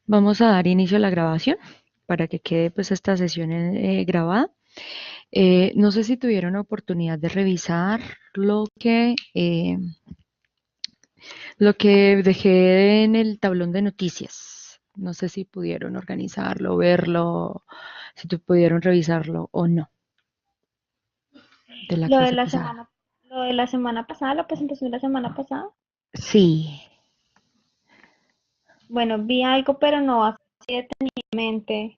Vamos a dar inicio a la grabación para que quede pues esta sesión grabada. No sé si tuvieron oportunidad de revisar lo que dejé en el tablón de noticias. No sé si pudieron organizarlo, verlo, si pudieron revisarlo o no de la Lo de clase la pasada. semana, lo de la semana pasada, la presentación de la semana pasada. Sí, Bueno, vi algo, pero no así detenidamente.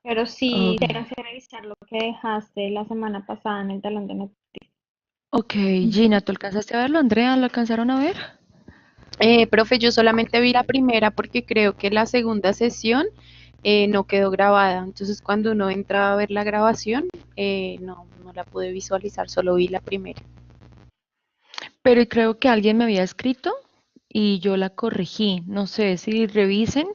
Pero sí, ok. tengo que revisar lo que dejaste la semana pasada en el talón de noticias. Ok, Ujú. Gina, ¿tú alcanzaste a verlo? Andrea, ¿lo alcanzaron a ver? Profe, yo solamente vi la primera porque creo que la segunda sesión no quedó grabada. Entonces, cuando uno entra a ver la grabación, no la pude visualizar, solo vi la primera. Pero creo que alguien me había escrito y yo la corregí. No sé si revisen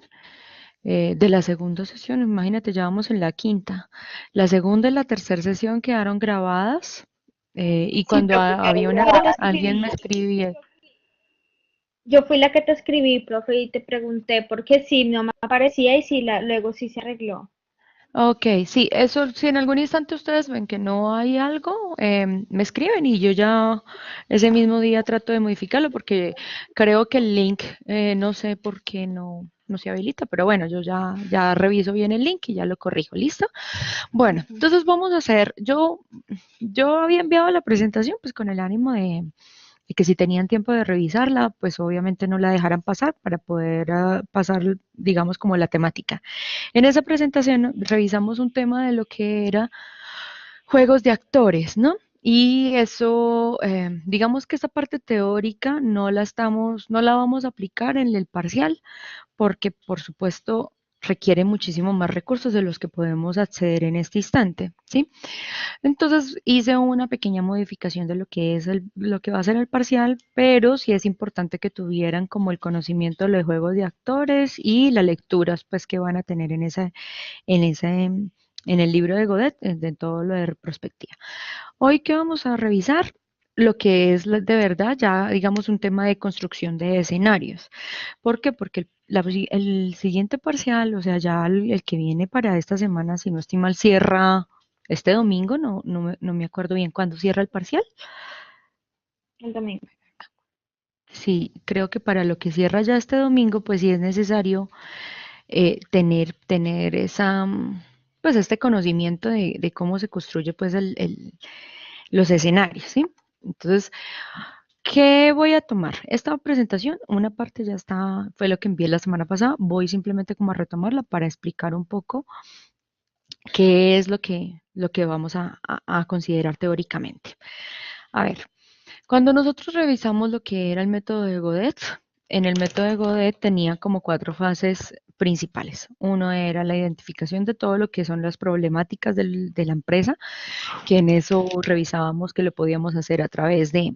de la segunda sesión. Imagínate, ya vamos en la quinta. La segunda y la tercera sesión quedaron grabadas y Sí, cuando profe, había quedó Yo te grabada. alguien me escribí. escribía. Yo fui la que te escribí, profe, y te pregunté porque sí, no me aparecía y sí, luego sí se arregló. Ok, sí, eso, si en algún instante ustedes ven que no hay algo, me escriben y yo ya ese mismo día trato de modificarlo porque creo que el link, no sé por qué no se habilita, pero bueno, yo ya reviso bien el link y ya lo corrijo, ¿listo? Bueno, Ujú. entonces vamos a hacer, yo había enviado la presentación pues con el ánimo de que si tenían tiempo de revisarla, pues obviamente no la dejaran pasar para poder pasar, digamos, como la temática. En esa presentación revisamos un tema de lo que era juegos de actores, ¿no? Y eso, digamos que esa parte teórica no la vamos a aplicar en el parcial, porque por supuesto requiere muchísimo más recursos de los que podemos acceder en este instante, ¿sí? Entonces hice una pequeña modificación de lo que es lo que va a ser el parcial, pero sí es importante que tuvieran como el conocimiento de los juegos de actores y las lecturas pues que van a tener en ese, en el libro de Godet, de todo lo de retrospectiva. Hoy que vamos a revisar lo que es de verdad ya digamos un tema de construcción de escenarios. ¿Por qué? Porque el siguiente parcial, o sea, ya el que viene para esta semana, si no estoy mal, cierra este domingo, no me acuerdo bien cuándo cierra el parcial. El domingo. Sí, creo que para lo que cierra ya este domingo, pues sí es necesario tener pues este conocimiento de cómo se construye pues los escenarios, ¿sí? Entonces, ¿qué voy a tomar? Esta presentación, una parte ya está, fue lo que envié la semana pasada, voy simplemente como a retomarla para explicar un poco qué es lo que vamos a considerar teóricamente. A ver, cuando nosotros revisamos lo que era el método de Godet, en el método de Godet tenía como cuatro fases principales. Uno era la identificación de todo lo que son las problemáticas de la empresa, que en eso revisábamos que lo podíamos hacer a través de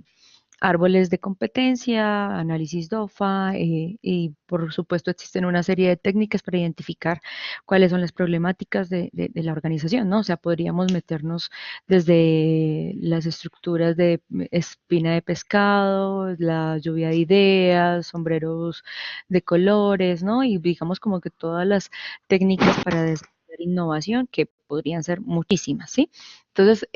árboles de competencia, análisis DOFA y por supuesto existen una serie de técnicas para identificar cuáles son las problemáticas de la organización, ¿no? O sea, podríamos meternos desde las estructuras de espina de pescado, la lluvia de ideas, sombreros de colores, ¿no? Y digamos como que todas las técnicas para desarrollar innovación, que podrían ser muchísimas, ¿sí? Entonces,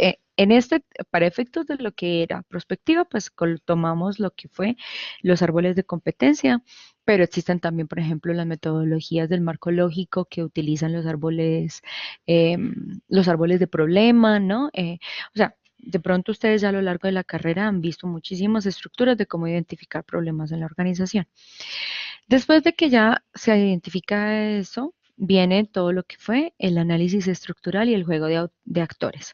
para efectos de lo que era prospectiva, pues tomamos lo que fue los árboles de competencia, pero existen también, por ejemplo, las metodologías del marco lógico que utilizan los árboles de problema, ¿no? O sea, de pronto ustedes ya a lo largo de la carrera han visto muchísimas estructuras de cómo identificar problemas en la organización. Después de que ya se identifica eso, viene todo lo que fue el análisis estructural y el juego de actores.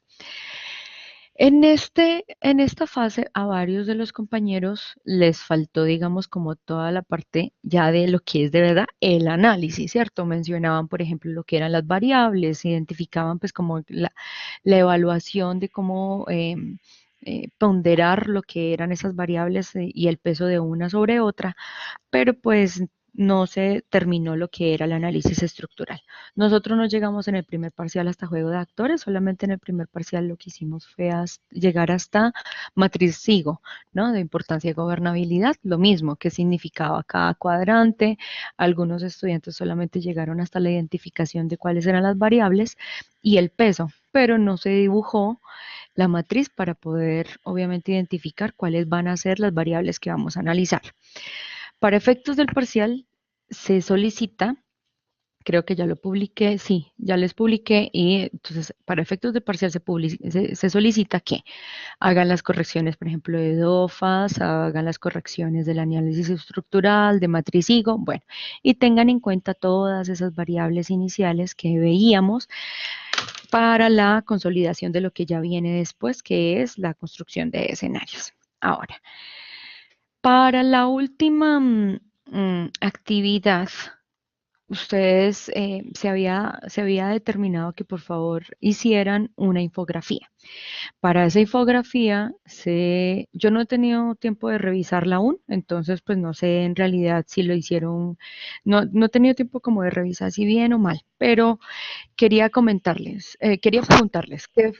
En esta fase a varios de los compañeros les faltó, digamos, como toda la parte ya de lo que es de verdad el análisis, ¿cierto? Mencionaban, por ejemplo, lo que eran las variables, identificaban pues como la evaluación de cómo ponderar lo que eran esas variables y el peso de una sobre otra, pero pues no se terminó lo que era el análisis estructural. Nosotros no llegamos en el primer parcial hasta juego de actores, solamente en el primer parcial lo que hicimos fue llegar hasta matriz SIGO, ¿no? De importancia y gobernabilidad, lo mismo, qué significaba cada cuadrante. Algunos estudiantes solamente llegaron hasta la identificación de cuáles eran las variables y el peso, pero no se dibujó la matriz para poder, obviamente, identificar cuáles van a ser las variables que vamos a analizar. Para efectos del parcial, se solicita, creo que ya lo publiqué, sí, ya les publiqué, y entonces para efectos de parcial se solicita que hagan las correcciones, por ejemplo, de DOFAS, hagan las correcciones del análisis estructural, de matriz HIGO, bueno, y tengan en cuenta todas esas variables iniciales que veíamos para la consolidación de lo que ya viene después, que es la construcción de escenarios. Ahora, para la última actividad, ustedes se había determinado que por favor hicieran una infografía. Para esa infografía, yo no he tenido tiempo de revisarla aún, entonces pues no sé en realidad si lo hicieron, no he tenido tiempo como de revisar si bien o mal, pero quería preguntarles,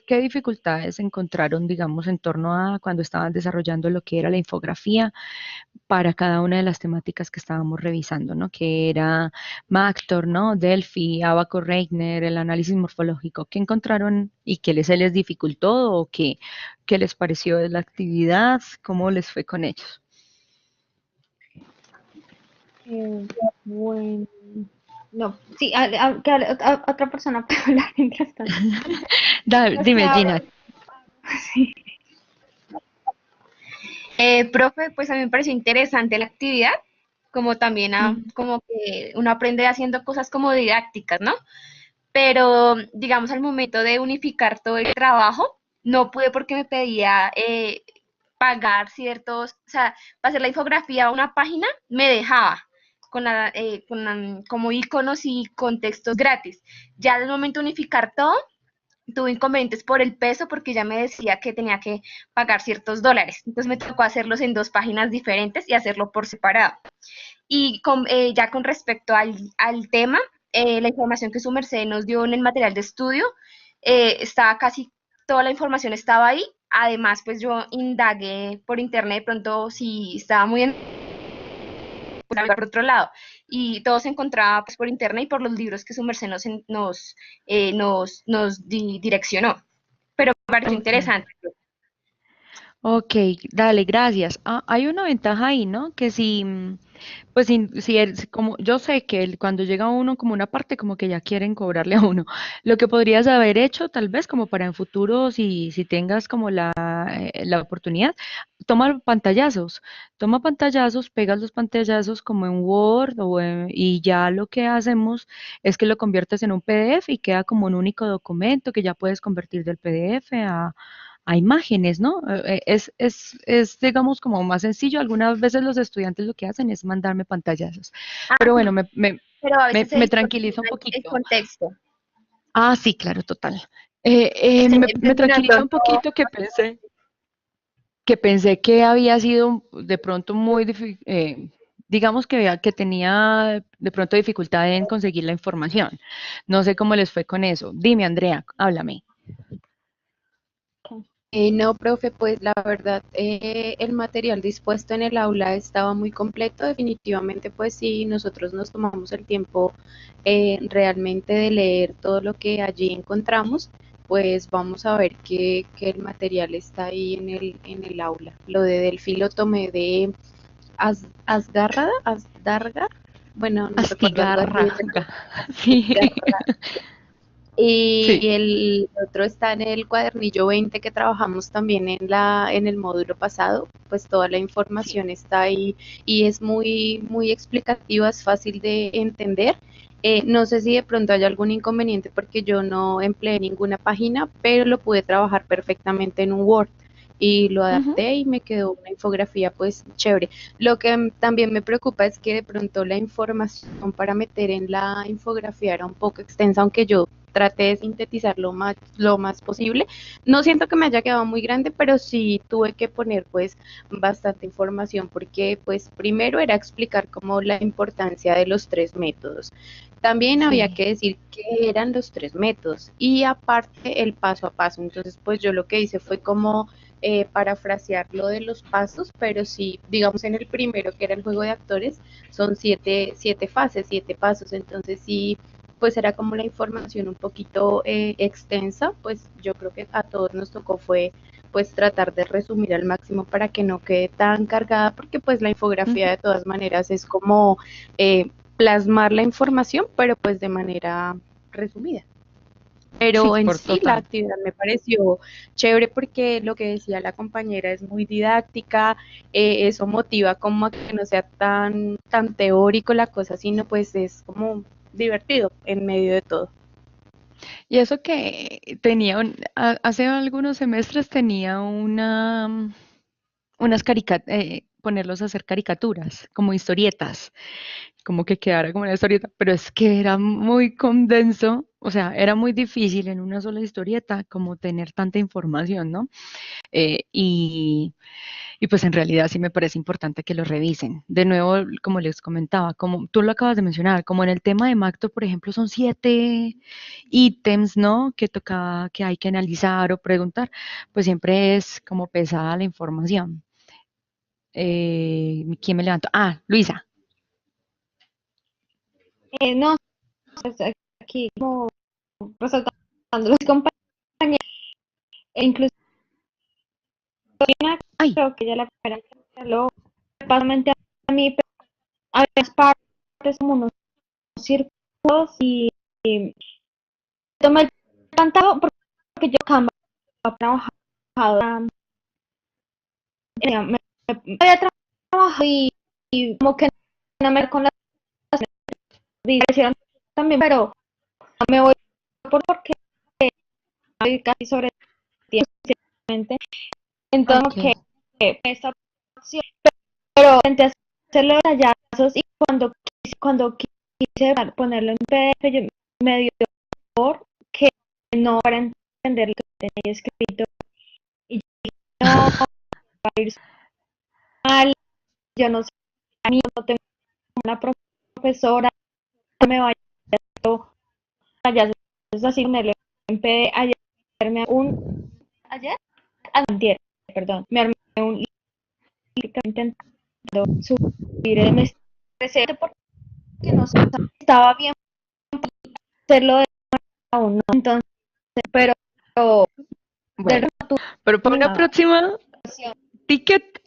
¿qué dificultades encontraron, digamos, en torno a cuando estaban desarrollando lo que era la infografía para cada una de las temáticas que estábamos revisando, ¿no? Que era Mactor, ¿no? Delphi, Abaco Reigner, el análisis morfológico. ¿Qué encontraron y se les dificultó o qué les pareció de la actividad? ¿Cómo les fue con ellos? Eh, bueno, no, sí, otra persona puede hablar mientras tanto. Pues Dime, Gina. sí. Profe, pues a mí me pareció interesante la actividad, como también como que uno aprende haciendo cosas como didácticas, ¿no? Pero digamos al momento de unificar todo el trabajo, no pude porque me pedía pagar ciertos, o sea, para hacer la infografía a una página me dejaba como iconos y contextos gratis. Ya al momento de unificar todo, tuve inconvenientes por el peso porque ya me decía que tenía que pagar ciertos dólares. Entonces me tocó hacerlos en dos páginas diferentes y hacerlo por separado. Y ya con respecto al tema, la información que su merced nos dio en el material de estudio, estaba casi toda la información estaba ahí. Además, pues yo indagué por internet de pronto si estaba muy en por otro lado. Y todo se encontraba pues, por internet y por los libros que su merced nos direccionó. Pero me pareció Ok. interesante. Ok, dale, gracias. Hay una ventaja ahí, ¿no? Que si, pues como yo sé que cuando llega uno como una parte, como que ya quieren cobrarle a uno. Lo que podrías haber hecho, tal vez, como para en futuro, si tengas como la oportunidad, toma pantallazos, pegas los pantallazos como en Word y ya lo que hacemos es que lo conviertes en un PDF y queda como un único documento que ya puedes convertir del PDF a imágenes, ¿no? Digamos, como más sencillo. Algunas veces los estudiantes lo que hacen es mandarme pantallazos. Ah, Pero bueno, sí, pero a veces se me distorsiona tranquiliza un el poquito. contexto. Ah, sí, claro, total. Me tranquiliza un Mencionando poquito que pensé que había sido de pronto digamos que tenía de pronto dificultad en conseguir la información. No sé cómo les fue con eso. Dime, Andrea, háblame. No, profe, pues la verdad, el material dispuesto en el aula estaba muy completo. Definitivamente, pues sí, nosotros nos tomamos el tiempo realmente de leer todo lo que allí encontramos, pues vamos a ver que el material está ahí en el aula. Lo de Delphi lo tomé de Asdarga, bueno, no recuerdo algo así. Astigarra. Sí. Y Sí. el otro está en el cuadernillo 20 que trabajamos también en el módulo pasado, pues toda la información está ahí y es muy explicativa, es fácil de entender. No sé si de pronto hay algún inconveniente porque yo no empleé ninguna página, pero lo pude trabajar perfectamente en un Word y lo Ujú. adapté y me quedó una infografía pues chévere. Lo que también me preocupa es que de pronto la información para meter en la infografía era un poco extensa, aunque yo traté de sintetizar lo más posible. No siento que me haya quedado muy grande, pero sí tuve que poner pues bastante información porque pues primero era explicar como la importancia de los tres métodos. También había Sí. que decir qué eran los tres métodos y aparte el paso a paso. Entonces pues yo lo que hice fue como parafrasear lo de los pasos, pero sí, digamos en el primero que era el juego de actores, son siete fases, siete pasos. Entonces sí, pues era como la información un poquito extensa, pues yo creo que a todos nos tocó fue pues tratar de resumir al máximo para que no quede tan cargada, porque pues la infografía Ujú. de todas maneras es como plasmar la información, pero pues de manera resumida. Sí, Pero en por sí la total. actividad me pareció chévere porque lo que decía la compañera es muy didáctica, eso motiva como a que no sea tan teórico la cosa, sino pues es como divertido en medio de todo. Y eso que tenía, hace algunos semestres tenía unas ponerlos a hacer caricaturas, como historietas, como que quedara como una historieta, pero es que era muy condenso, o sea, era muy difícil en una sola historieta como tener tanta información, ¿no? Eh, y, y pues en realidad sí me parece importante que lo revisen. De nuevo, como les comentaba, como tú lo acabas de mencionar, como en el tema de Macto, por ejemplo, son 7 ítems, ¿no? Que toca, que hay que analizar o preguntar, pues siempre es como pesada la información. ¿Quién me levantó? Ah, Luisa. No, pues, aquí como resaltando los compañeros, e incluso Ay, creo que ella la primera que hacerlo, principalmente a mí, pero a veces partes como unos círculos y tomé el pantano porque yo Canva trabajado, me había trabajado y como que no me con las dirección también, pero no me voy porque estoy casi sobre tiempo, entonces ok. que esta opción, pero intenté hacerlo de tallazos y cuando quise ponerlo en PDF, yo me dio por que no para entender lo que tenía escrito y yo dije, no, va a ir mal, yo no sé, a mí no tengo una profesora, no me vaya a tallazos así ponerlo en PDF, ayer, antier, perdón, me armé un libro intentando subir el mes presente porque no estaba bien hacerlo de aún, ¿no? Entonces, pero de Bueno, pero para una la próxima, ticket,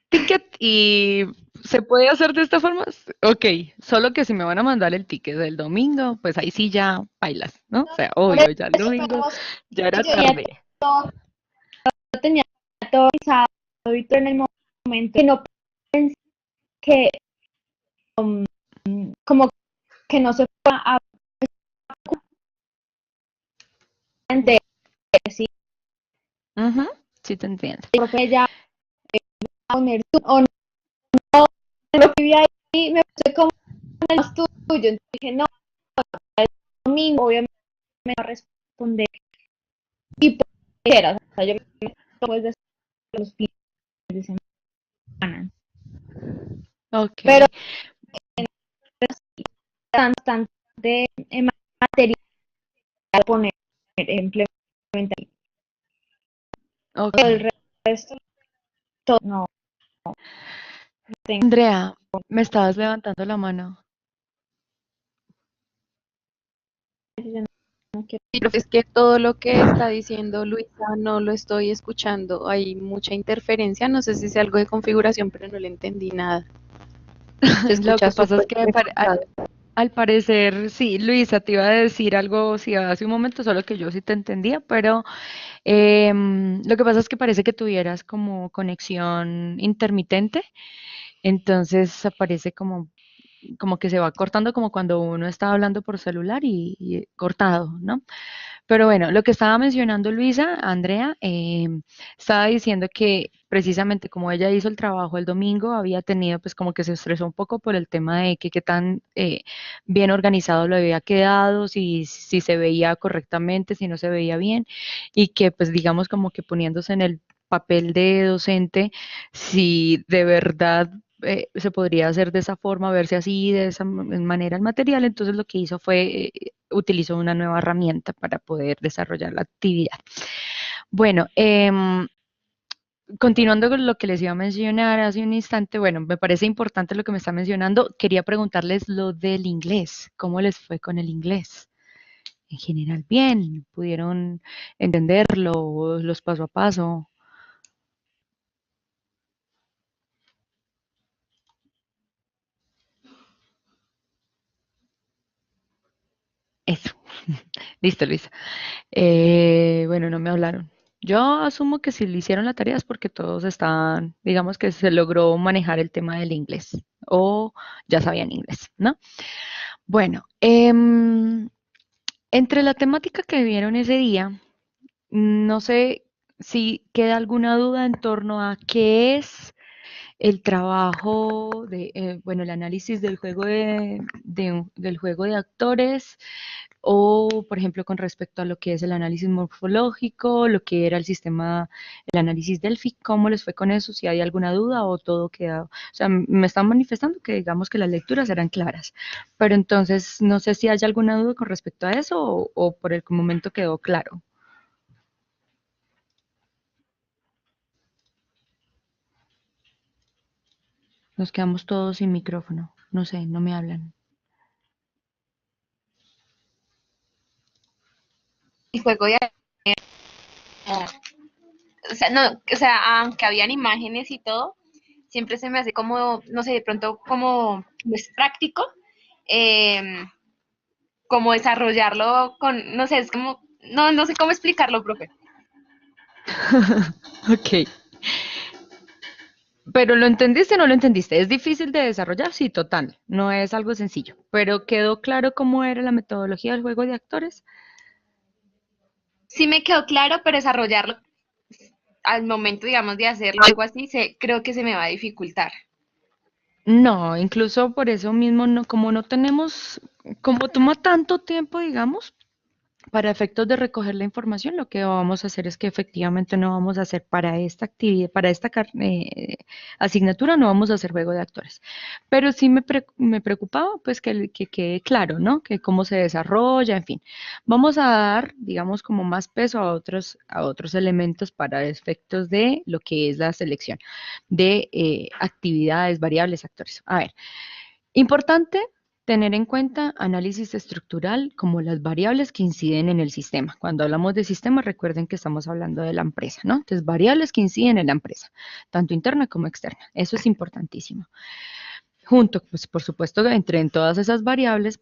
ticket y ¿se puede hacer de esta forma? Ok, solo que si me van a mandar el ticket del domingo, pues ahí sí ya bailas, ¿no? O sea, por obvio, ya el eso, domingo pero ya era yo ya tarde. todo, tenía todo pensado y todo en el momento que no pensé que como que no se fue a entender si Ujú, sí te entiendo. el profe ya a poner o no lo que vi ahí me puse como en el estudio, entonces dije no, el domingo obviamente me va a responder y pues era, o sea, yo me después de los fines de semana, Ok, pero bastante material poner implementar ok. el resto todo no tengo Andrea, me estabas levantando la mano. yo no quiero Sí, profe, es que todo lo que está diciendo Luisa no lo estoy escuchando. Hay mucha interferencia. No sé si es algo de configuración, pero no le entendí nada. Se Lo que escucha pasa es súper que cortado. al parecer, sí, Luisa, te iba a decir algo, sí, hace un momento, solo que yo sí te entendía, pero lo que pasa es que parece que tuvieras como conexión intermitente, entonces aparece como que se va cortando como cuando uno está hablando por celular y cortado, ¿no? Pero bueno, lo que estaba mencionando Luisa, Andrea, estaba diciendo que precisamente como ella hizo el trabajo el domingo, había tenido pues como que se estresó un poco por el tema de que qué tan bien organizado lo había quedado, si se veía correctamente, si no se veía bien, y que pues digamos como que poniéndose en el papel de docente, si de verdad se podría hacer de esa forma, verse así, de esa manera el material, entonces lo que hizo fue, utilizó una nueva herramienta para poder desarrollar la actividad. Bueno, continuando con lo que les iba a mencionar hace un instante, bueno, me parece importante lo que me está mencionando. Quería preguntarles lo del inglés. ¿Cómo les fue con el inglés? En general, bien. ¿Pudieron entenderlo, los paso a paso? Eso. Listo, Luisa. Bueno, no me hablaron. Yo asumo que si le hicieron la tarea es porque todos estaban, digamos que se logró manejar el tema del inglés o ya sabían inglés, ¿no? Bueno, entre la temática que vieron ese día, no sé si queda alguna duda en torno a qué es el trabajo de, bueno, el análisis del juego del juego de actores o, por ejemplo, con respecto a lo que es el análisis morfológico, lo que era el sistema, el análisis Delphi, ¿cómo les fue con eso? Si hay alguna duda o todo quedado. O sea, me están manifestando que digamos que las lecturas eran claras, pero entonces no sé si hay alguna duda con respecto a eso o por el momento quedó claro. Nos quedamos todos sin micrófono. No sé, no me hablan. El juego de o sea, no, o sea, aunque habían imágenes y todo, siempre se me hace como, no sé, de pronto como no es práctico, eh, como desarrollarlo con, no sé, es como, no sé cómo explicarlo, profe. Ok. Pero ¿lo entendiste o no lo entendiste? ¿Es difícil de desarrollar? Sí, total. No es algo sencillo. Pero ¿quedó claro cómo era la metodología del juego de actores? Sí me quedó claro, pero desarrollarlo al momento, digamos, de hacerlo, algo así, creo que se me va a dificultar. No, incluso por eso mismo, no, como no tenemos, como toma tanto tiempo, digamos, para efectos de recoger la información, lo que vamos a hacer es que efectivamente no vamos a hacer para esta actividad, para esta asignatura, no vamos a hacer juego de actores. Pero sí me preocupaba, pues, que quede claro, ¿no? Que cómo se desarrolla, en fin. Vamos a dar, digamos, como más peso a otros elementos para efectos de lo que es la selección de actividades, variables, actores. A ver, importante tener en cuenta análisis estructural como las variables que inciden en el sistema. Cuando hablamos de sistema, recuerden que estamos hablando de la empresa, ¿no? Entonces, variables que inciden en la empresa, tanto interna como externa. Eso es importantísimo. Junto, pues, por supuesto, en todas esas variables,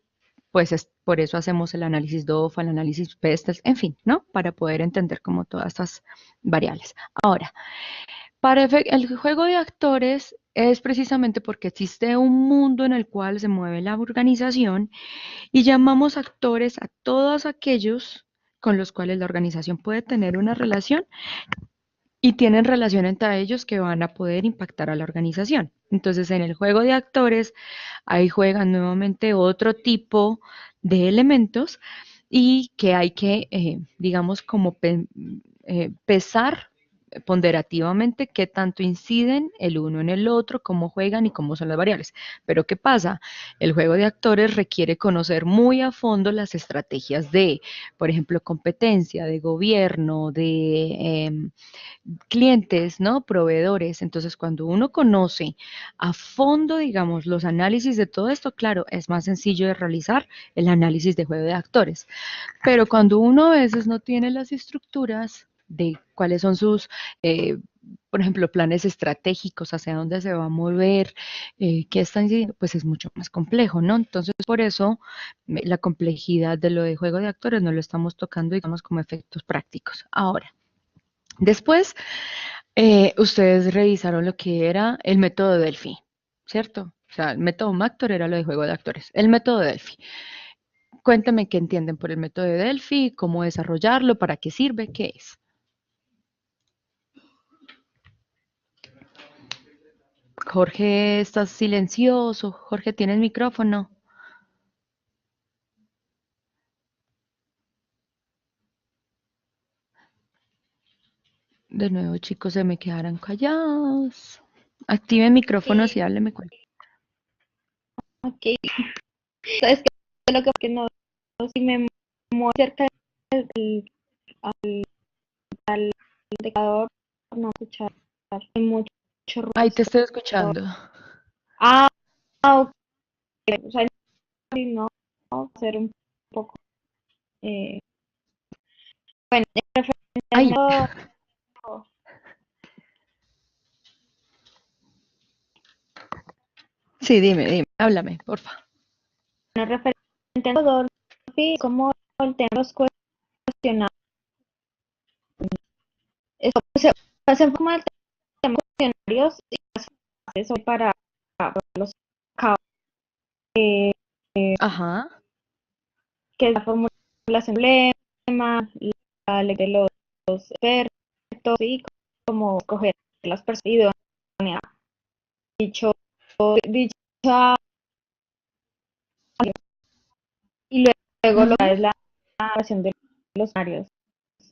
pues por eso hacemos el análisis DOFA, el análisis PESTEL, en fin, ¿no? Para poder entender como todas estas variables. Ahora, el juego de actores es precisamente porque existe un mundo en el cual se mueve la organización y llamamos actores a todos aquellos con los cuales la organización puede tener una relación y tienen relación entre ellos que van a poder impactar a la organización. Entonces, en el juego de actores, ahí juegan nuevamente otro tipo de elementos y que hay que, digamos, como pesar ponderativamente qué tanto inciden el uno en el otro, cómo juegan y cómo son las variables. Pero ¿qué pasa? El juego de actores requiere conocer muy a fondo las estrategias de, por ejemplo, competencia, de gobierno, de clientes, ¿no? Proveedores. Entonces, cuando uno conoce a fondo, digamos, los análisis de todo esto, claro, es más sencillo de realizar el análisis de juego de actores. Pero cuando uno a veces no tiene las estructuras de cuáles son sus, por ejemplo, planes estratégicos, hacia dónde se va a mover, qué están diciendo, pues es mucho más complejo, ¿no? Entonces, por eso la complejidad de lo de juego de actores no lo estamos tocando, digamos, como efectos prácticos. Ahora, después, ustedes revisaron lo que era el método Delphi, ¿cierto? O sea, el método Mactor era lo de juego de actores. El método Delphi. Cuéntame qué entienden por el método de Delphi, cómo desarrollarlo, para qué sirve, qué es. Jorge, estás silencioso. Jorge, ¿tienes micrófono? De nuevo, chicos, se me quedaron callados. Activen micrófonos y hábleme cualquier. Ok. Es que lo que no, si me muevo cerca del al indicador, no escuchar mucho Ahí ruido. te estoy escuchando. Ah, ok. O sea, no, hacer un poco. Eh, bueno, referente al Ay, método, sí, dime, háblame, porfa. bueno, referente al método, sí, como el tema de los cuestionarios, eso se enfoca el tema de los cuestionarios y las fases para los casos, Ajá. que es la formulación del problema, la ley de los expertos y cómo escoger las personas idóneas. Dicho, dicha, y luego lo que Ujú. es la evaluación de los escenarios.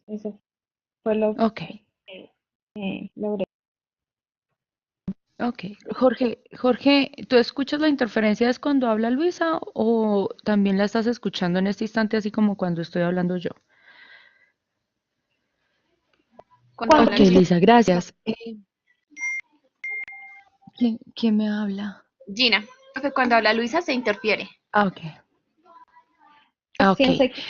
Eso fue lo Ok, que logré. ok. Jorge, ¿tú escuchas la interferencia es cuando habla Luisa o también la estás escuchando en este instante así como cuando estoy hablando yo? Cuando Cuando Ok, habla Luisa. Lisa, gracias. ¿Quién me habla? Gina, profe, cuando habla Luisa se interfiere. Ah, ok. Ah, ok. fíjense que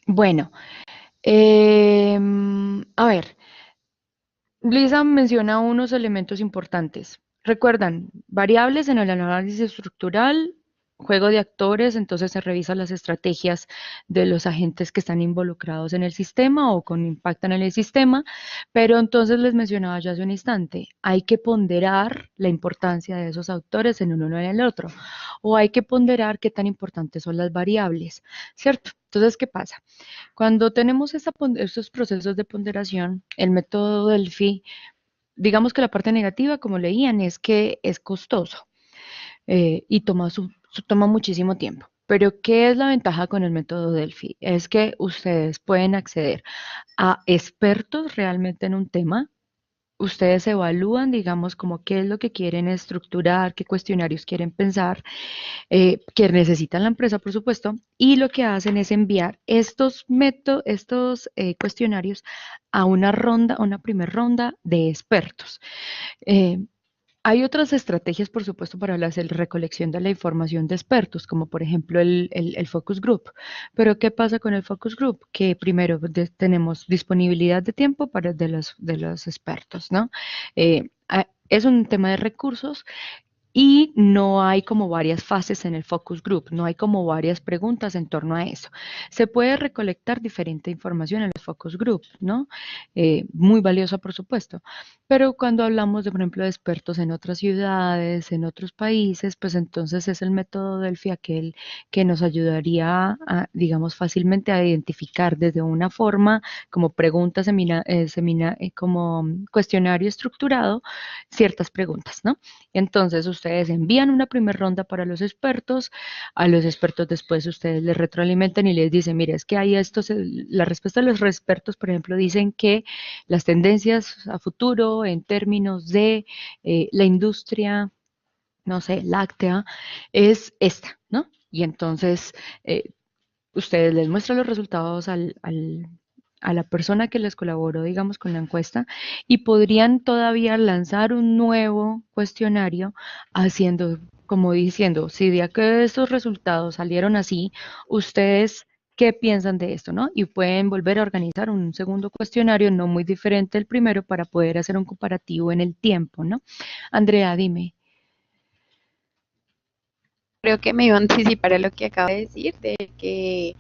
Bueno, a ver, Lisa menciona unos elementos importantes. Recuerdan, variables en el análisis estructural, juego de actores, entonces se revisan las estrategias de los agentes que están involucrados en el sistema o con impactan en el sistema, pero entonces les mencionaba ya hace un instante, hay que ponderar la importancia de esos autores en uno y en el otro, o hay que ponderar qué tan importantes son las variables, ¿cierto? Entonces, ¿qué pasa? Cuando tenemos estos procesos de ponderación, el método Delphi, digamos que la parte negativa, como leían, es que es costoso y toma muchísimo tiempo. Pero, ¿qué es la ventaja con el método Delphi? Es que ustedes pueden acceder a expertos realmente en un tema. Ustedes evalúan, digamos, como qué es lo que quieren estructurar, qué cuestionarios quieren pensar, que necesitan la empresa, por supuesto, y lo que hacen es enviar estos cuestionarios a una ronda, a una primera ronda de expertos. Eh, hay otras estrategias, por supuesto, para la recolección de la información de expertos, como por ejemplo el focus group. Pero ¿qué pasa con el focus group? Que primero tenemos disponibilidad de tiempo de los expertos, ¿no? Es un tema de recursos y no hay como varias fases en el focus group, no hay como varias preguntas en torno a eso. Se puede recolectar diferente información en los focus group, ¿no? Muy valiosa, por supuesto. Pero cuando hablamos de, por ejemplo, de expertos en otras ciudades, en otros países, pues entonces es el método Delphi aquel que nos ayudaría a, digamos, fácilmente a identificar desde una forma como pregunta, como cuestionario estructurado, ciertas preguntas, ¿no? Entonces, ustedes envían una primera ronda para los expertos, a los expertos después ustedes les retroalimentan y les dicen, mire, es que hay estos, la respuesta de los expertos, por ejemplo, dicen que las tendencias a futuro en términos de la industria, no sé, láctea, es esta, ¿no? Y entonces, ustedes les muestran los resultados a la persona que les colaboró, digamos, con la encuesta y podrían todavía lanzar un nuevo cuestionario haciendo, como diciendo, si de que estos resultados salieron así, ustedes, ¿qué piensan de esto, no? Y pueden volver a organizar un segundo cuestionario no muy diferente del primero para poder hacer un comparativo en el tiempo, ¿no? Andrea, dime. Creo que me iba a anticipar a lo que acaba de decir, de que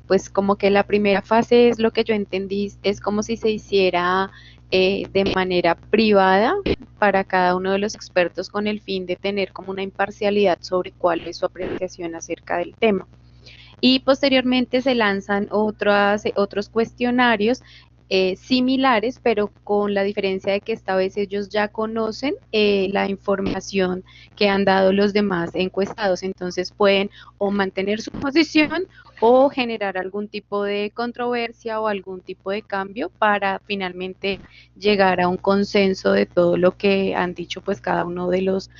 pues como que la primera fase es lo que yo entendí, es como si se hiciera de manera privada para cada uno de los expertos con el fin de tener como una imparcialidad sobre cuál es su apreciación acerca del tema. Y posteriormente se lanzan otros cuestionarios similares, pero con la diferencia de que esta vez ellos ya conocen la información que han dado los demás encuestados, entonces pueden o mantener su posición o generar algún tipo de controversia o algún tipo de cambio para finalmente llegar a un consenso de todo lo que han dicho pues cada uno de los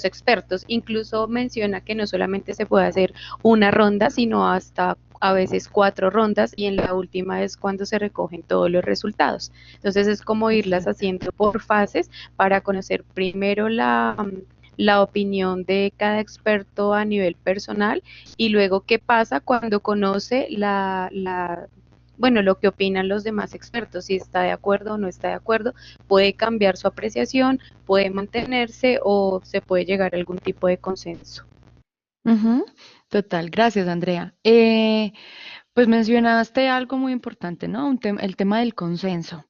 expertos. Incluso menciona que no solamente se puede hacer una ronda, sino hasta a veces 4 rondas y en la última es cuando se recogen todos los resultados. Entonces es como irlas haciendo por fases para conocer primero la opinión de cada experto a nivel personal y luego qué pasa cuando conoce bueno, lo que opinan los demás expertos, si está de acuerdo o no está de acuerdo, puede cambiar su apreciación, puede mantenerse o se puede llegar a algún tipo de consenso. Ujú, total, gracias, Andrea. Pues mencionaste algo muy importante, ¿no? El tema del consenso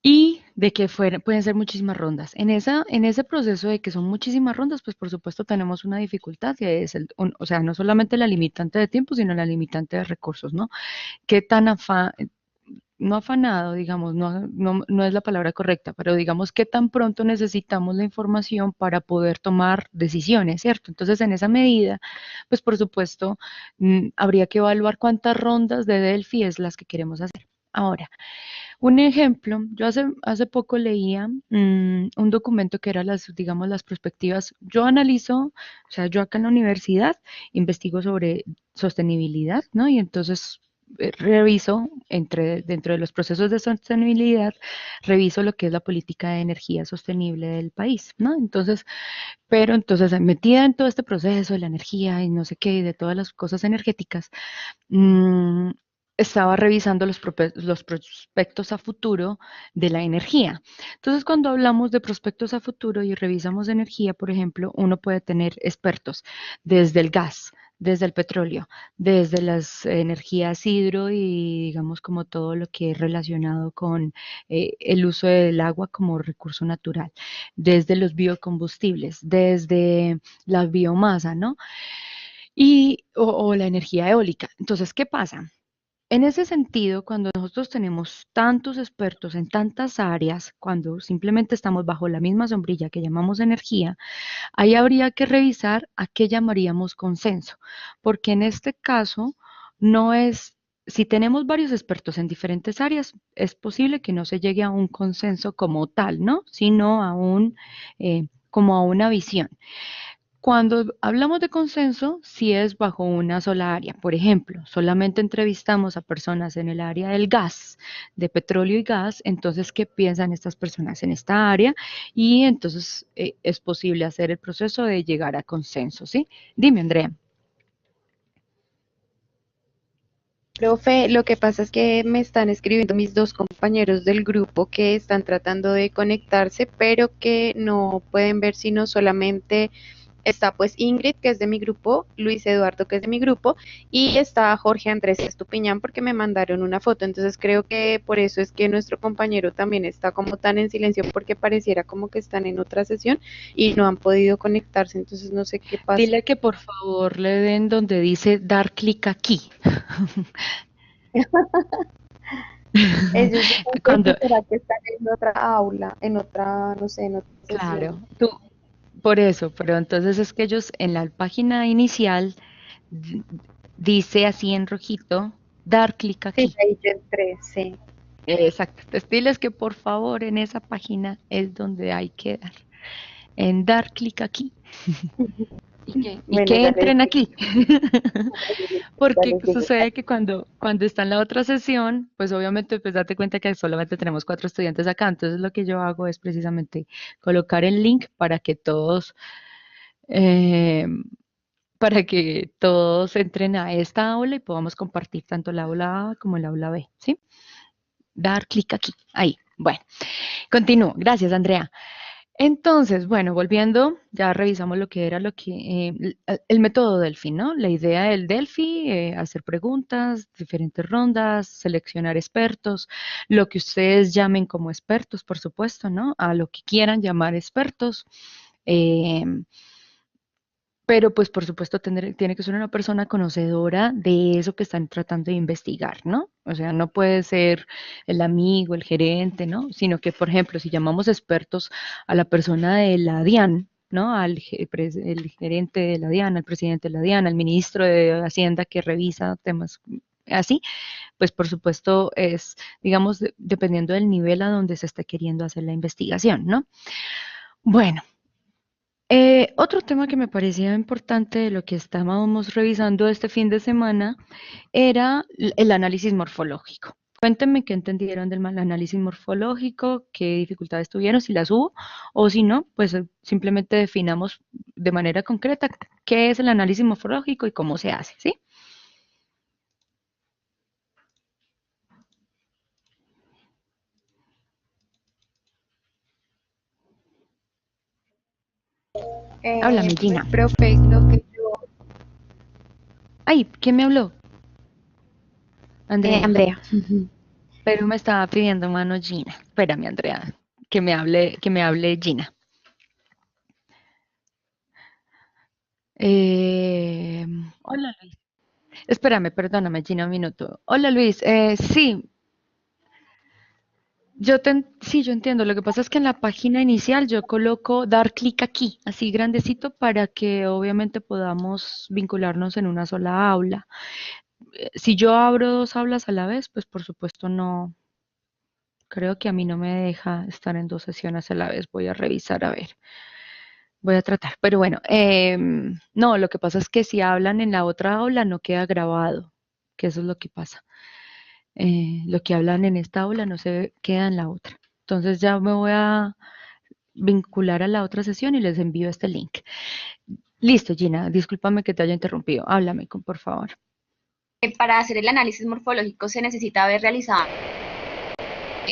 y de que pueden ser muchísimas rondas. En ese proceso de que son muchísimas rondas, pues por supuesto tenemos una dificultad y es o sea, no solamente la limitante de tiempo, sino la limitante de recursos, ¿no? ¿Qué tan no afanado, digamos, no es la palabra correcta, pero digamos qué tan pronto necesitamos la información para poder tomar decisiones, ¿cierto? Entonces, en esa medida, pues por supuesto, habría que evaluar cuántas rondas de Delphi es las que queremos hacer. Ahora, un ejemplo, yo hace poco leía un documento que era digamos, las perspectivas. Yo analizo, o sea, yo acá en la universidad investigo sobre sostenibilidad, ¿no? Y entonces reviso dentro de los procesos de sostenibilidad, reviso lo que es la política de energía sostenible del país, ¿no? Entonces, pero entonces metida en todo este proceso de la energía y no sé qué, y de todas las cosas energéticas, mm, estaba revisando los prospectos a futuro de la energía. Entonces, cuando hablamos de prospectos a futuro y revisamos energía, por ejemplo, uno puede tener expertos desde el gas, desde el petróleo, desde las energías hidro y digamos como todo lo que es relacionado con el uso del agua como recurso natural, desde los biocombustibles, desde la biomasa, ¿no? O la energía eólica. Entonces, ¿qué pasa? En ese sentido, cuando nosotros tenemos tantos expertos en tantas áreas, cuando simplemente estamos bajo la misma sombrilla que llamamos energía, ahí habría que revisar a qué llamaríamos consenso, porque en este caso no es, si tenemos varios expertos en diferentes áreas, es posible que no se llegue a un consenso como tal, ¿no? Sino como a una visión. Cuando hablamos de consenso, si es bajo una sola área, por ejemplo, solamente entrevistamos a personas en el área del gas, de petróleo y gas, entonces, ¿qué piensan estas personas en esta área? Y entonces es posible hacer el proceso de llegar a consenso, ¿sí? Dime, Andrea. Profe, lo que pasa es que me están escribiendo mis dos compañeros del grupo que están tratando de conectarse, pero que no pueden ver sino solamente está pues Ingrid, que es de mi grupo, Luis Eduardo, que es de mi grupo, y está Jorge Andrés Estupiñán, porque me mandaron una foto. Entonces creo que por eso es que nuestro compañero también está como tan en silencio, porque pareciera como que están en otra sesión y no han podido conectarse. Entonces no sé qué pasa. Dile que por favor le den donde dice dar clic aquí. Ellos dicen que Cuando, será que están en otra aula, en otra, no sé, en otra sesión. claro, por eso, pero entonces es que ellos en la página inicial d- dice así en rojito, dar clic Sí, aquí. ahí yo entré, sí. Exacto. Entonces, diles que por favor en esa página es donde hay que dar, en dar clic aquí y Bueno, que ya les entren digo, aquí. ya Porque les digo. sucede que cuando está en la otra sesión, pues obviamente pues date cuenta que solamente tenemos 4 estudiantes acá. Entonces lo que yo hago es precisamente colocar el link eh, para que todos entren a esta aula y podamos compartir tanto la aula A como el aula B, ¿sí? Dar clic aquí, ahí. Bueno, continúo. Gracias, Andrea. Entonces, bueno, volviendo, ya revisamos lo que era el método Delphi, ¿no? La idea del Delphi, hacer preguntas, diferentes rondas, seleccionar expertos, lo que ustedes llamen como expertos, por supuesto, ¿no? A lo que quieran llamar expertos. eh, pero pues por supuesto tiene que ser una persona conocedora de eso que están tratando de investigar, ¿no? O sea, no puede ser el amigo, el gerente, ¿no? Sino que, por ejemplo, si llamamos expertos a la persona de la DIAN, ¿no? El gerente de la DIAN, al presidente de la DIAN, al ministro de Hacienda que revisa temas así, pues por supuesto es, digamos, dependiendo del nivel a donde se esté queriendo hacer la investigación, ¿no? Bueno, otro tema que me parecía importante de lo que estábamos revisando este fin de semana era el análisis morfológico. Cuéntenme qué entendieron del análisis morfológico, qué dificultades tuvieron, si las hubo, o si no, pues simplemente definamos de manera concreta qué es el análisis morfológico y cómo se hace, ¿sí? Háblame, Pues, Gina. profe, lo que yo, Ay, ¿quién me habló? Andrea. Andrea. Pero me estaba pidiendo mano Gina. Espérame, Andrea, que me hable Gina. Eh, hola Luis. Espérame, perdóname, Gina, un minuto. Hola Luis, sí, sí, yo entiendo. Lo que pasa es que en la página inicial yo coloco dar clic aquí, así grandecito, para que obviamente podamos vincularnos en una sola aula. Si yo abro dos aulas a la vez, pues por supuesto no, creo que a mí no me deja estar en dos sesiones a la vez. Voy a revisar a ver. Voy a tratar, pero bueno, no, lo que pasa es que si hablan en la otra aula no queda grabado, que eso es lo que pasa. Lo que hablan en esta aula no se queda en la otra. Entonces ya me voy a vincular a la otra sesión y les envío este link. Listo, Gina, discúlpame que te haya interrumpido. Háblame, por favor. Para hacer el análisis morfológico se necesita haber realizado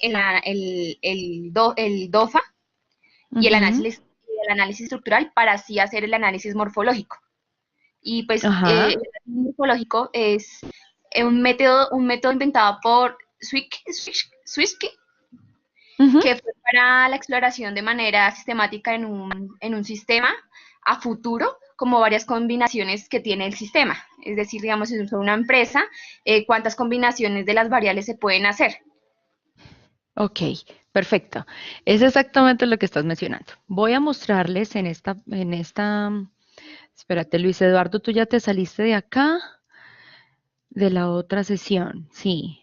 el DOFA y Ujú. el análisis estructural para así hacer el análisis morfológico. Y pues Ajá. el análisis morfológico es un método inventado por Zwicky, Ujú. que fue para la exploración de manera sistemática en un sistema a futuro, como varias combinaciones que tiene el sistema. Es decir, digamos, si es una empresa, cuántas combinaciones de las variables se pueden hacer. Ok, perfecto. Es exactamente lo que estás mencionando. Voy a mostrarles espérate, Luis Eduardo, tú ya te saliste de acá, de la otra sesión, sí.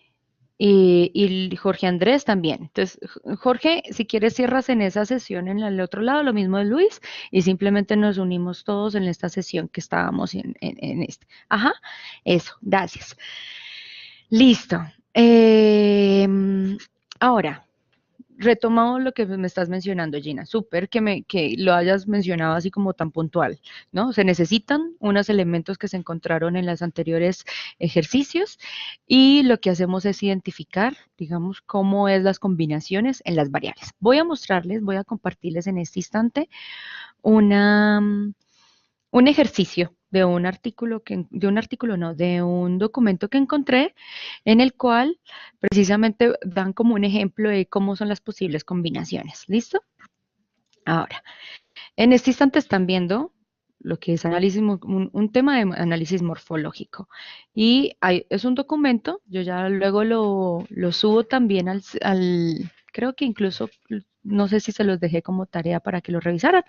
Y Jorge Andrés también. Entonces, Jorge, si quieres cierras en esa sesión en el otro lado, lo mismo de Luis, y simplemente nos unimos todos en esta sesión que estábamos en este. Ajá, eso, gracias. Listo. Ahora, retomamos lo que me estás mencionando, Gina. Súper que lo hayas mencionado así como tan puntual, ¿no? Se necesitan unos elementos que se encontraron en los anteriores ejercicios y lo que hacemos es identificar, digamos, cómo es las combinaciones en las variables. Voy a compartirles en este instante una, un ejercicio de un documento que encontré en el cual precisamente dan como un ejemplo de cómo son las posibles combinaciones. ¿Listo? Ahora, en este instante están viendo lo que es un tema de análisis morfológico. Y es un documento, yo ya luego lo subo también creo que incluso, no sé si se los dejé como tarea para que lo revisaran,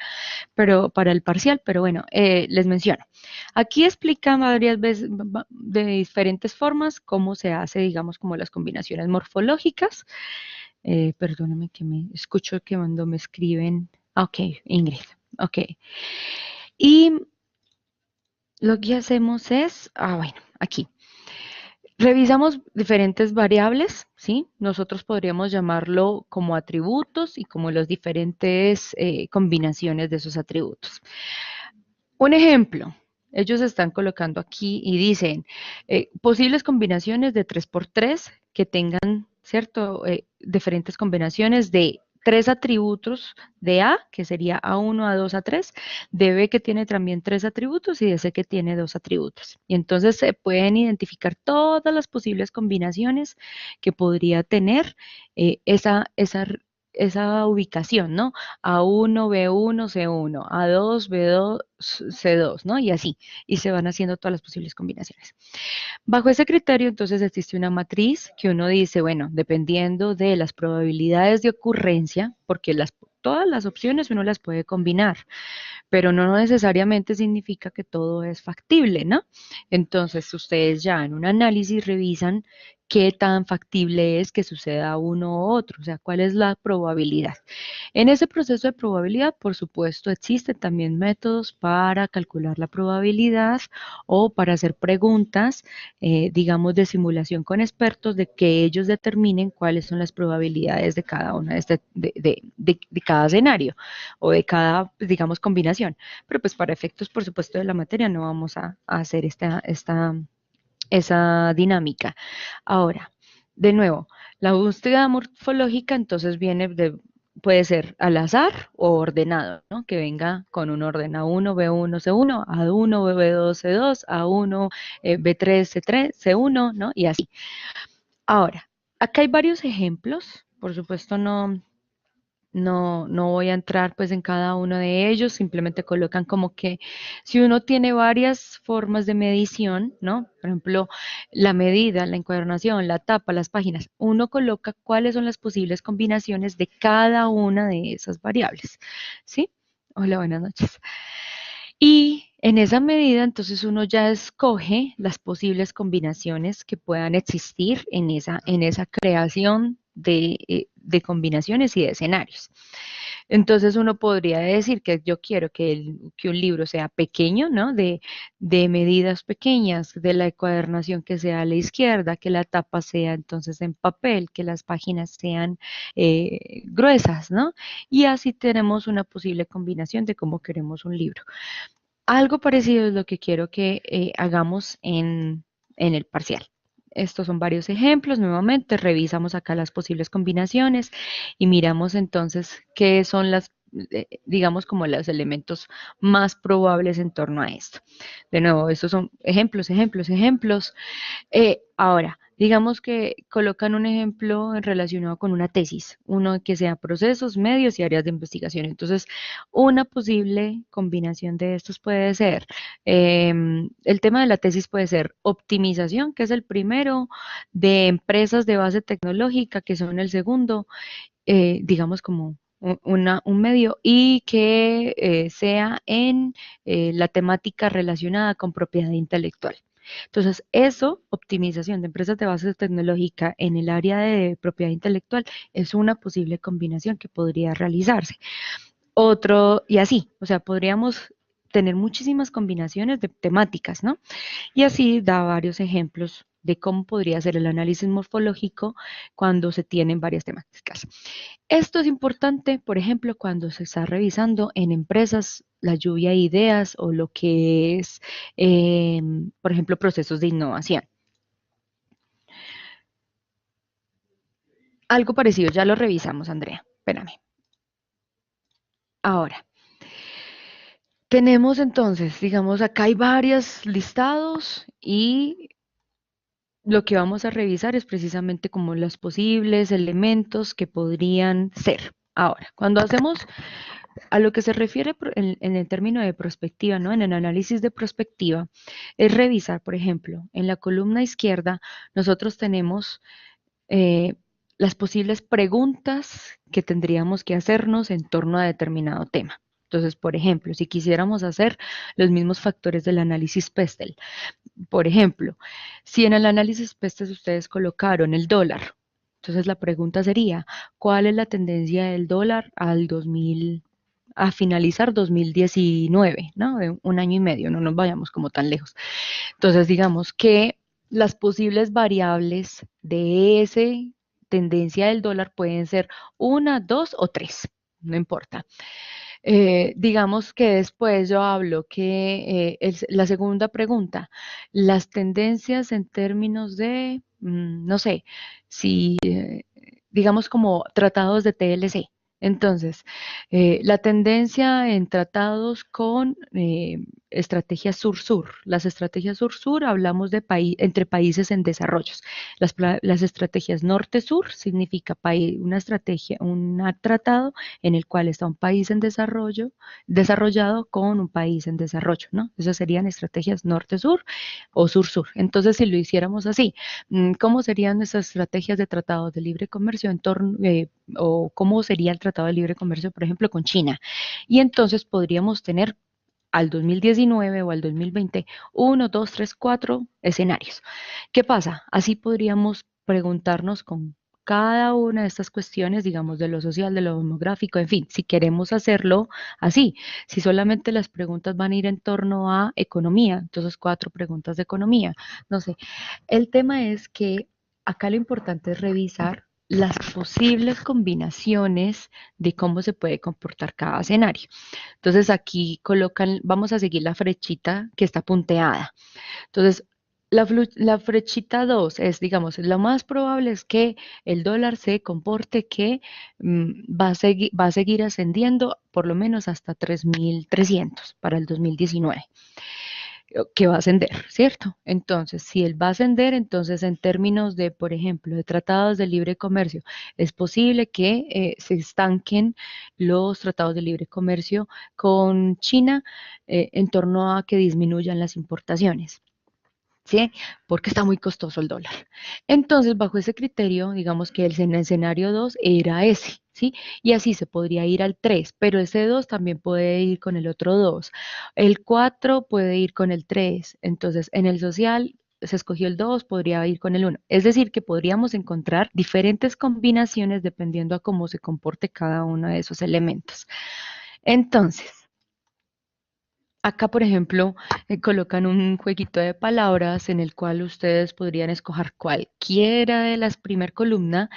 pero para el parcial, pero bueno, les menciono. Aquí explica varias veces de diferentes formas cómo se hace, digamos, como las combinaciones morfológicas. Perdóname que me escucho que cuando me escriben. Ok, Ingrid. Ok. Y lo que hacemos es, bueno, aquí. Revisamos diferentes variables, ¿sí? Nosotros podríamos llamarlo como atributos y como las diferentes combinaciones de esos atributos. Un ejemplo, ellos están colocando aquí y dicen posibles combinaciones de 3 por 3 que tengan, ¿cierto? Diferentes combinaciones de tres atributos de A, que sería A1, A2, A3, de B que tiene también tres atributos y de C que tiene dos atributos. Y entonces se pueden identificar todas las posibles combinaciones que podría tener esa esa ubicación, ¿no? A1, B1, C1, A2, B2, C2, ¿no? Y así, y se van haciendo todas las posibles combinaciones. Bajo ese criterio, entonces existe una matriz que uno dice, bueno, dependiendo de las probabilidades de ocurrencia, porque todas las opciones uno las puede combinar, pero no necesariamente significa que todo es factible, ¿no? Entonces, ustedes ya en un análisis revisan qué tan factible es que suceda uno u otro, o sea, cuál es la probabilidad. En ese proceso de probabilidad, por supuesto, existen también métodos para calcular la probabilidad o para hacer preguntas, digamos, de simulación con expertos, de que ellos determinen cuáles son las probabilidades de cada una de cada escenario o de cada, digamos, combinación. Pero pues para efectos, por supuesto, de la materia no vamos a hacer esa dinámica. Ahora, de nuevo, la búsqueda morfológica entonces puede ser al azar o ordenado, ¿no? Que venga con un orden A1, B1, C1, A1, B2, C2, A1, B3, C3, C1, ¿no? Y así. Ahora, acá hay varios ejemplos, por supuesto no voy a entrar pues en cada uno de ellos, simplemente colocan como que si uno tiene varias formas de medición, ¿no? Por ejemplo, la medida, la encuadernación, la tapa, las páginas, uno coloca cuáles son las posibles combinaciones de cada una de esas variables, ¿sí? Hola, buenas noches. Y en esa medida, entonces uno ya escoge las posibles combinaciones que puedan existir en esa creación de combinaciones y de escenarios. Entonces uno podría decir que yo quiero que un libro sea pequeño, ¿no? De medidas pequeñas, de la encuadernación que sea a la izquierda, que la tapa sea entonces en papel, que las páginas sean gruesas, ¿no? Y así tenemos una posible combinación de cómo queremos un libro. Algo parecido es lo que quiero que hagamos en el parcial. Estos son varios ejemplos. Nuevamente, revisamos acá las posibles combinaciones y miramos entonces qué son digamos, como los elementos más probables en torno a esto. De nuevo, estos son ejemplos, ejemplos, ejemplos. Ahora, digamos que colocan un ejemplo relacionado con una tesis, uno que sea procesos, medios y áreas de investigación. Entonces, una posible combinación de estos puede ser, el tema de la tesis puede ser optimización, que es el primero, de empresas de base tecnológica, que son el segundo, digamos como un medio, y que sea en la temática relacionada con propiedad intelectual. Entonces, optimización de empresas de base tecnológica en el área de propiedad intelectual, es una posible combinación que podría realizarse. Otro, y así, o sea, podríamos tener muchísimas combinaciones de temáticas, ¿no? Y así da varios ejemplos de cómo podría ser el análisis morfológico cuando se tienen varias temáticas. Esto es importante, por ejemplo, cuando se está revisando en empresas la lluvia de ideas o lo que es, por ejemplo, procesos de innovación. Algo parecido, ya lo revisamos, Andrea. Espérame. Ahora, tenemos entonces, digamos, acá hay varios listados y lo que vamos a revisar es precisamente como los posibles elementos que podrían ser. Ahora, cuando hacemos a lo que se refiere en el término de prospectiva, ¿no? En el análisis de prospectiva, es revisar, por ejemplo, en la columna izquierda, nosotros tenemos eh, las posibles preguntas que tendríamos que hacernos en torno a determinado tema. Entonces, por ejemplo, si quisiéramos hacer los mismos factores del análisis Pestel, por ejemplo, si en el análisis Pestel ustedes colocaron el dólar, entonces la pregunta sería, ¿cuál es la tendencia del dólar a finalizar 2019, ¿no? De un año y medio, no nos vayamos como tan lejos. Entonces, digamos que las posibles variables de esa tendencia del dólar pueden ser una, dos o tres, no importa. Digamos que después yo hablo que la segunda pregunta, las tendencias en términos de, no sé, si digamos como tratados de TLC. Entonces, la tendencia en tratados con estrategias sur-sur. Las estrategias sur-sur hablamos de entre países en desarrollos. Las estrategias norte-sur significa una estrategia, un tratado en el cual está un país en desarrollo, desarrollado con un país en desarrollo, ¿no? Esas serían estrategias norte-sur o sur-sur. Entonces, si lo hiciéramos así, ¿cómo serían esas estrategias de tratados de libre comercio en torno, o cómo sería el tratado de libre comercio, por ejemplo, con China? Y entonces podríamos tener al 2019 o al 2020, 1, 2, 3, 4 escenarios. ¿Qué pasa? Así podríamos preguntarnos con cada una de estas cuestiones, digamos, de lo social, de lo demográfico, en fin, si queremos hacerlo así. Si solamente las preguntas van a ir en torno a economía, entonces 4 preguntas de economía. No sé. El tema es que acá lo importante es revisar las posibles combinaciones de cómo se puede comportar cada escenario. Entonces aquí colocan, vamos a seguir la flechita que está punteada. Entonces, la flechita 2 es, digamos, lo más probable es que el dólar se comporte que va a seguir ascendiendo por lo menos hasta 3.300 para el 2019 que va a ascender, ¿cierto? Entonces, si él va a ascender, entonces en términos de, por ejemplo, de tratados de libre comercio, es posible que se estanquen los tratados de libre comercio con China en torno a que disminuyan las importaciones. ¿Sí? Porque está muy costoso el dólar. Entonces, bajo ese criterio, digamos que el escenario 2 era ese, ¿sí? Y así se podría ir al 3, pero ese 2 también puede ir con el otro 2. El 4 puede ir con el 3. Entonces, en el social se escogió el 2, podría ir con el 1. Es decir, que podríamos encontrar diferentes combinaciones dependiendo a cómo se comporte cada uno de esos elementos. Entonces, acá, por ejemplo, colocan un jueguito de palabras en el cual ustedes podrían escoger cualquiera de las primer columna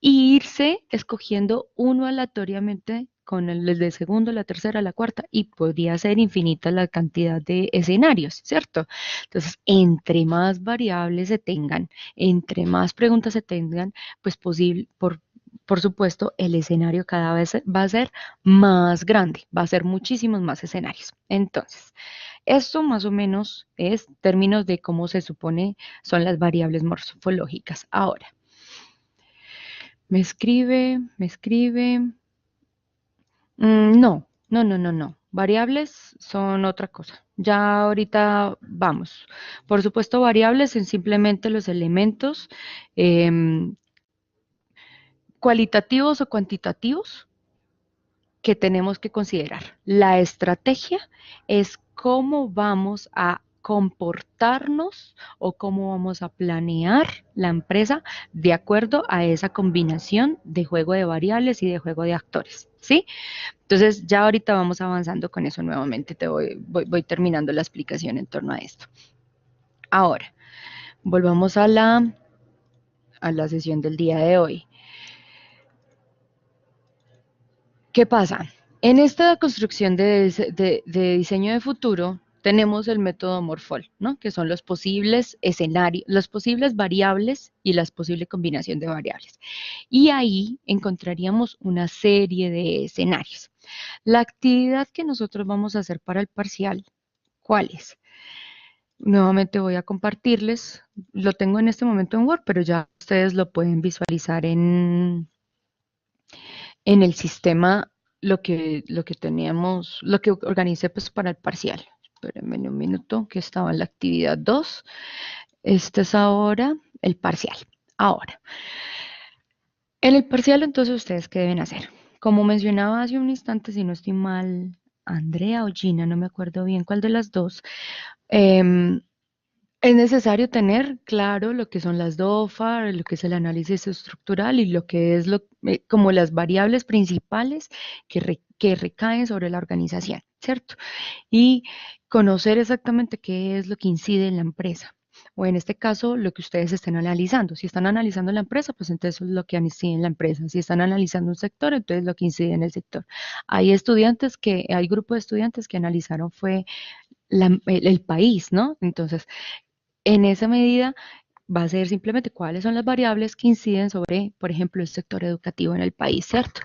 e irse escogiendo uno aleatoriamente con el de segundo, la tercera, la cuarta, y podría ser infinita la cantidad de escenarios, ¿cierto? Entonces, entre más variables se tengan, entre más preguntas se tengan, pues por supuesto, el escenario cada vez va a ser más grande, va a ser muchísimos más escenarios. Entonces, esto más o menos es términos de cómo se supone son las variables morfológicas. Ahora, me escribe. No, no, no, no, no. Variables son otra cosa. Ya ahorita vamos. Por supuesto, variables son simplemente los elementos cualitativos o cuantitativos que tenemos que considerar. La estrategia es cómo vamos a comportarnos o cómo vamos a planear la empresa de acuerdo a esa combinación de juego de variables y de juego de actores, ¿sí? Entonces ya ahorita vamos avanzando con eso nuevamente, voy terminando la explicación en torno a esto. Ahora, volvamos a la sesión del día de hoy. ¿Qué pasa? En esta construcción de diseño de futuro tenemos el método Morphol, ¿no? Que son los posibles escenarios, las posibles variables y las posibles combinación de variables. Y ahí encontraríamos una serie de escenarios. La actividad que nosotros vamos a hacer para el parcial, ¿cuál es? Nuevamente voy a compartirles, lo tengo en este momento en Word, pero ya ustedes lo pueden visualizar en el sistema lo que teníamos, lo que organicé pues para el parcial. Espérenme un minuto que estaba en la actividad 2. Este es ahora el parcial. Ahora, en el parcial entonces ustedes ¿qué deben hacer? Como mencionaba hace un instante, si no estoy mal, Andrea o Gina, no me acuerdo bien cuál de las dos, es necesario tener claro lo que son las DOFA, lo que es el análisis estructural y lo que es como las variables principales que recaen sobre la organización, ¿cierto? Y conocer exactamente qué es lo que incide en la empresa. O en este caso, lo que ustedes estén analizando. Si están analizando la empresa, pues entonces eso es lo que incide en la empresa. Si están analizando un sector, entonces lo que incide en el sector. Hay grupos de estudiantes que analizaron fue el país, ¿no? Entonces, en esa medida va a ser simplemente cuáles son las variables que inciden sobre, por ejemplo, el sector educativo en el país, ¿cierto?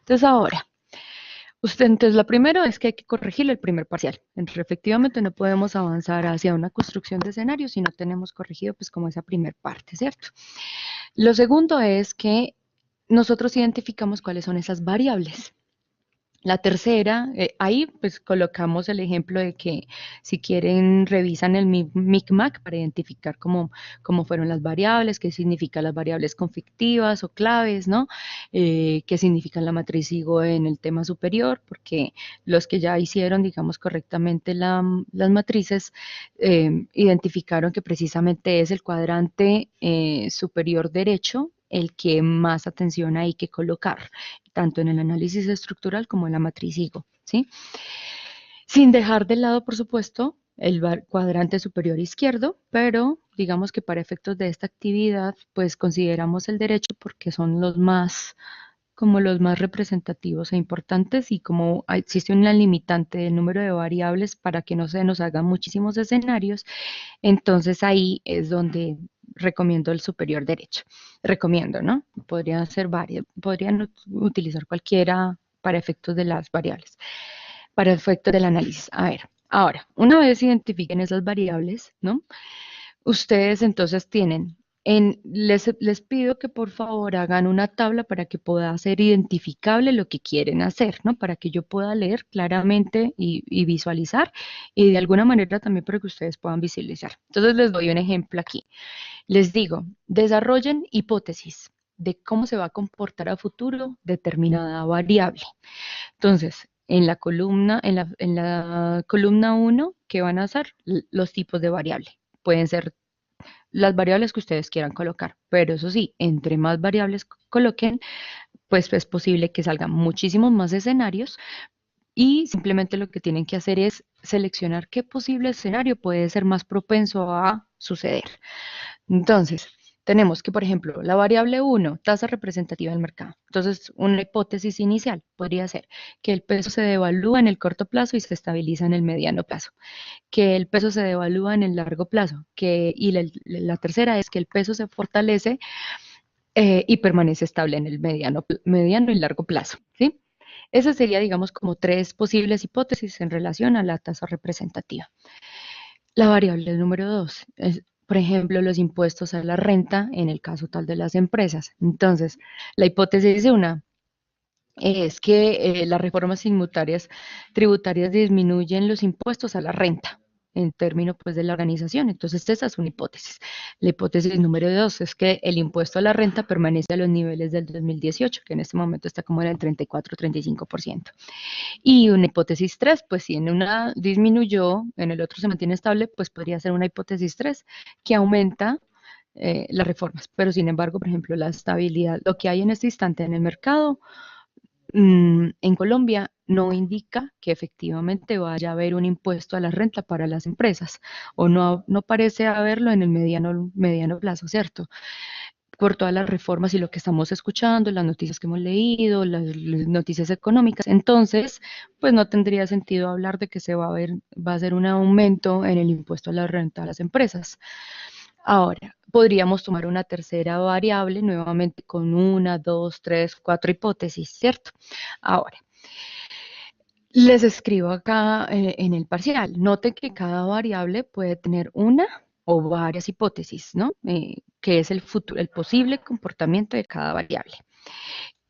Entonces ahora, Entonces, la primera es que hay que corregir el primer parcial. Efectivamente, no podemos avanzar hacia una construcción de escenarios si no tenemos corregido, pues, como esa primer parte, ¿cierto? Lo segundo es que nosotros identificamos cuáles son esas variables. La tercera, ahí pues colocamos el ejemplo de que si quieren revisan el MICMAC para identificar cómo fueron las variables, qué significan las variables conflictivas o claves, ¿no? Qué significa la matriz SIGO en el tema superior, porque los que ya hicieron, digamos, correctamente las matrices, identificaron que precisamente es el cuadrante superior derecho el que más atención hay que colocar tanto en el análisis estructural como en la matriz HIGO, ¿sí? Sin dejar de lado, por supuesto, el cuadrante superior izquierdo, pero digamos que para efectos de esta actividad, pues consideramos el derecho porque son los más, como los más representativos e importantes y como existe una limitante del número de variables para que no se nos hagan muchísimos escenarios, entonces ahí es donde recomiendo el superior derecho. Recomiendo, ¿no? Podrían ser varias, podrían utilizar cualquiera para efectos de las variables, para efectos del análisis. A ver, ahora, una vez identifiquen esas variables, ¿no? Ustedes entonces tienen, les pido que por favor hagan una tabla para que pueda ser identificable lo que quieren hacer, ¿no? Para que yo pueda leer claramente y visualizar y de alguna manera también para que ustedes puedan visualizar. Entonces les doy un ejemplo aquí. Les digo, desarrollen hipótesis de cómo se va a comportar a futuro determinada variable. Entonces, en la columna 1, ¿qué van a hacer? Los tipos de variable. Pueden ser las variables que ustedes quieran colocar, pero eso sí, entre más variables coloquen, pues es posible que salgan muchísimos más escenarios y simplemente lo que tienen que hacer es seleccionar qué posible escenario puede ser más propenso a suceder. Entonces, tenemos que, por ejemplo, la variable 1, tasa representativa del mercado. Entonces, una hipótesis inicial podría ser que el peso se devalúa en el corto plazo y se estabiliza en el mediano plazo, que el peso se devalúa en el largo plazo, y la tercera es que el peso se fortalece y permanece estable en el mediano y largo plazo, ¿sí? Esa sería, digamos, como tres posibles hipótesis en relación a la tasa representativa. La variable número 2 es, por ejemplo, los impuestos a la renta en el caso tal de las empresas. Entonces, la hipótesis de una es que las reformas tributarias disminuyen los impuestos a la renta en términos pues de la organización. Entonces, esa es una hipótesis. La hipótesis número 2 es que el impuesto a la renta permanece a los niveles del 2018, que en este momento está como en el 34-35%. Y una hipótesis 3, pues si en una disminuyó, en el otro se mantiene estable, pues podría ser una hipótesis 3 que aumenta las reformas. Pero sin embargo, por ejemplo, la estabilidad, lo que hay en este instante en el mercado en Colombia no indica que efectivamente vaya a haber un impuesto a la renta para las empresas o no parece haberlo en el mediano plazo, ¿cierto? Por todas las reformas y lo que estamos escuchando, las noticias que hemos leído, las noticias económicas. Entonces, pues no tendría sentido hablar de que va a ser un aumento en el impuesto a la renta a las empresas. Ahora, podríamos tomar una tercera variable nuevamente con una, dos, tres, cuatro hipótesis, ¿cierto? Ahora, les escribo acá en el parcial. Noten que cada variable puede tener una o varias hipótesis, ¿no? Que es el posible comportamiento de cada variable.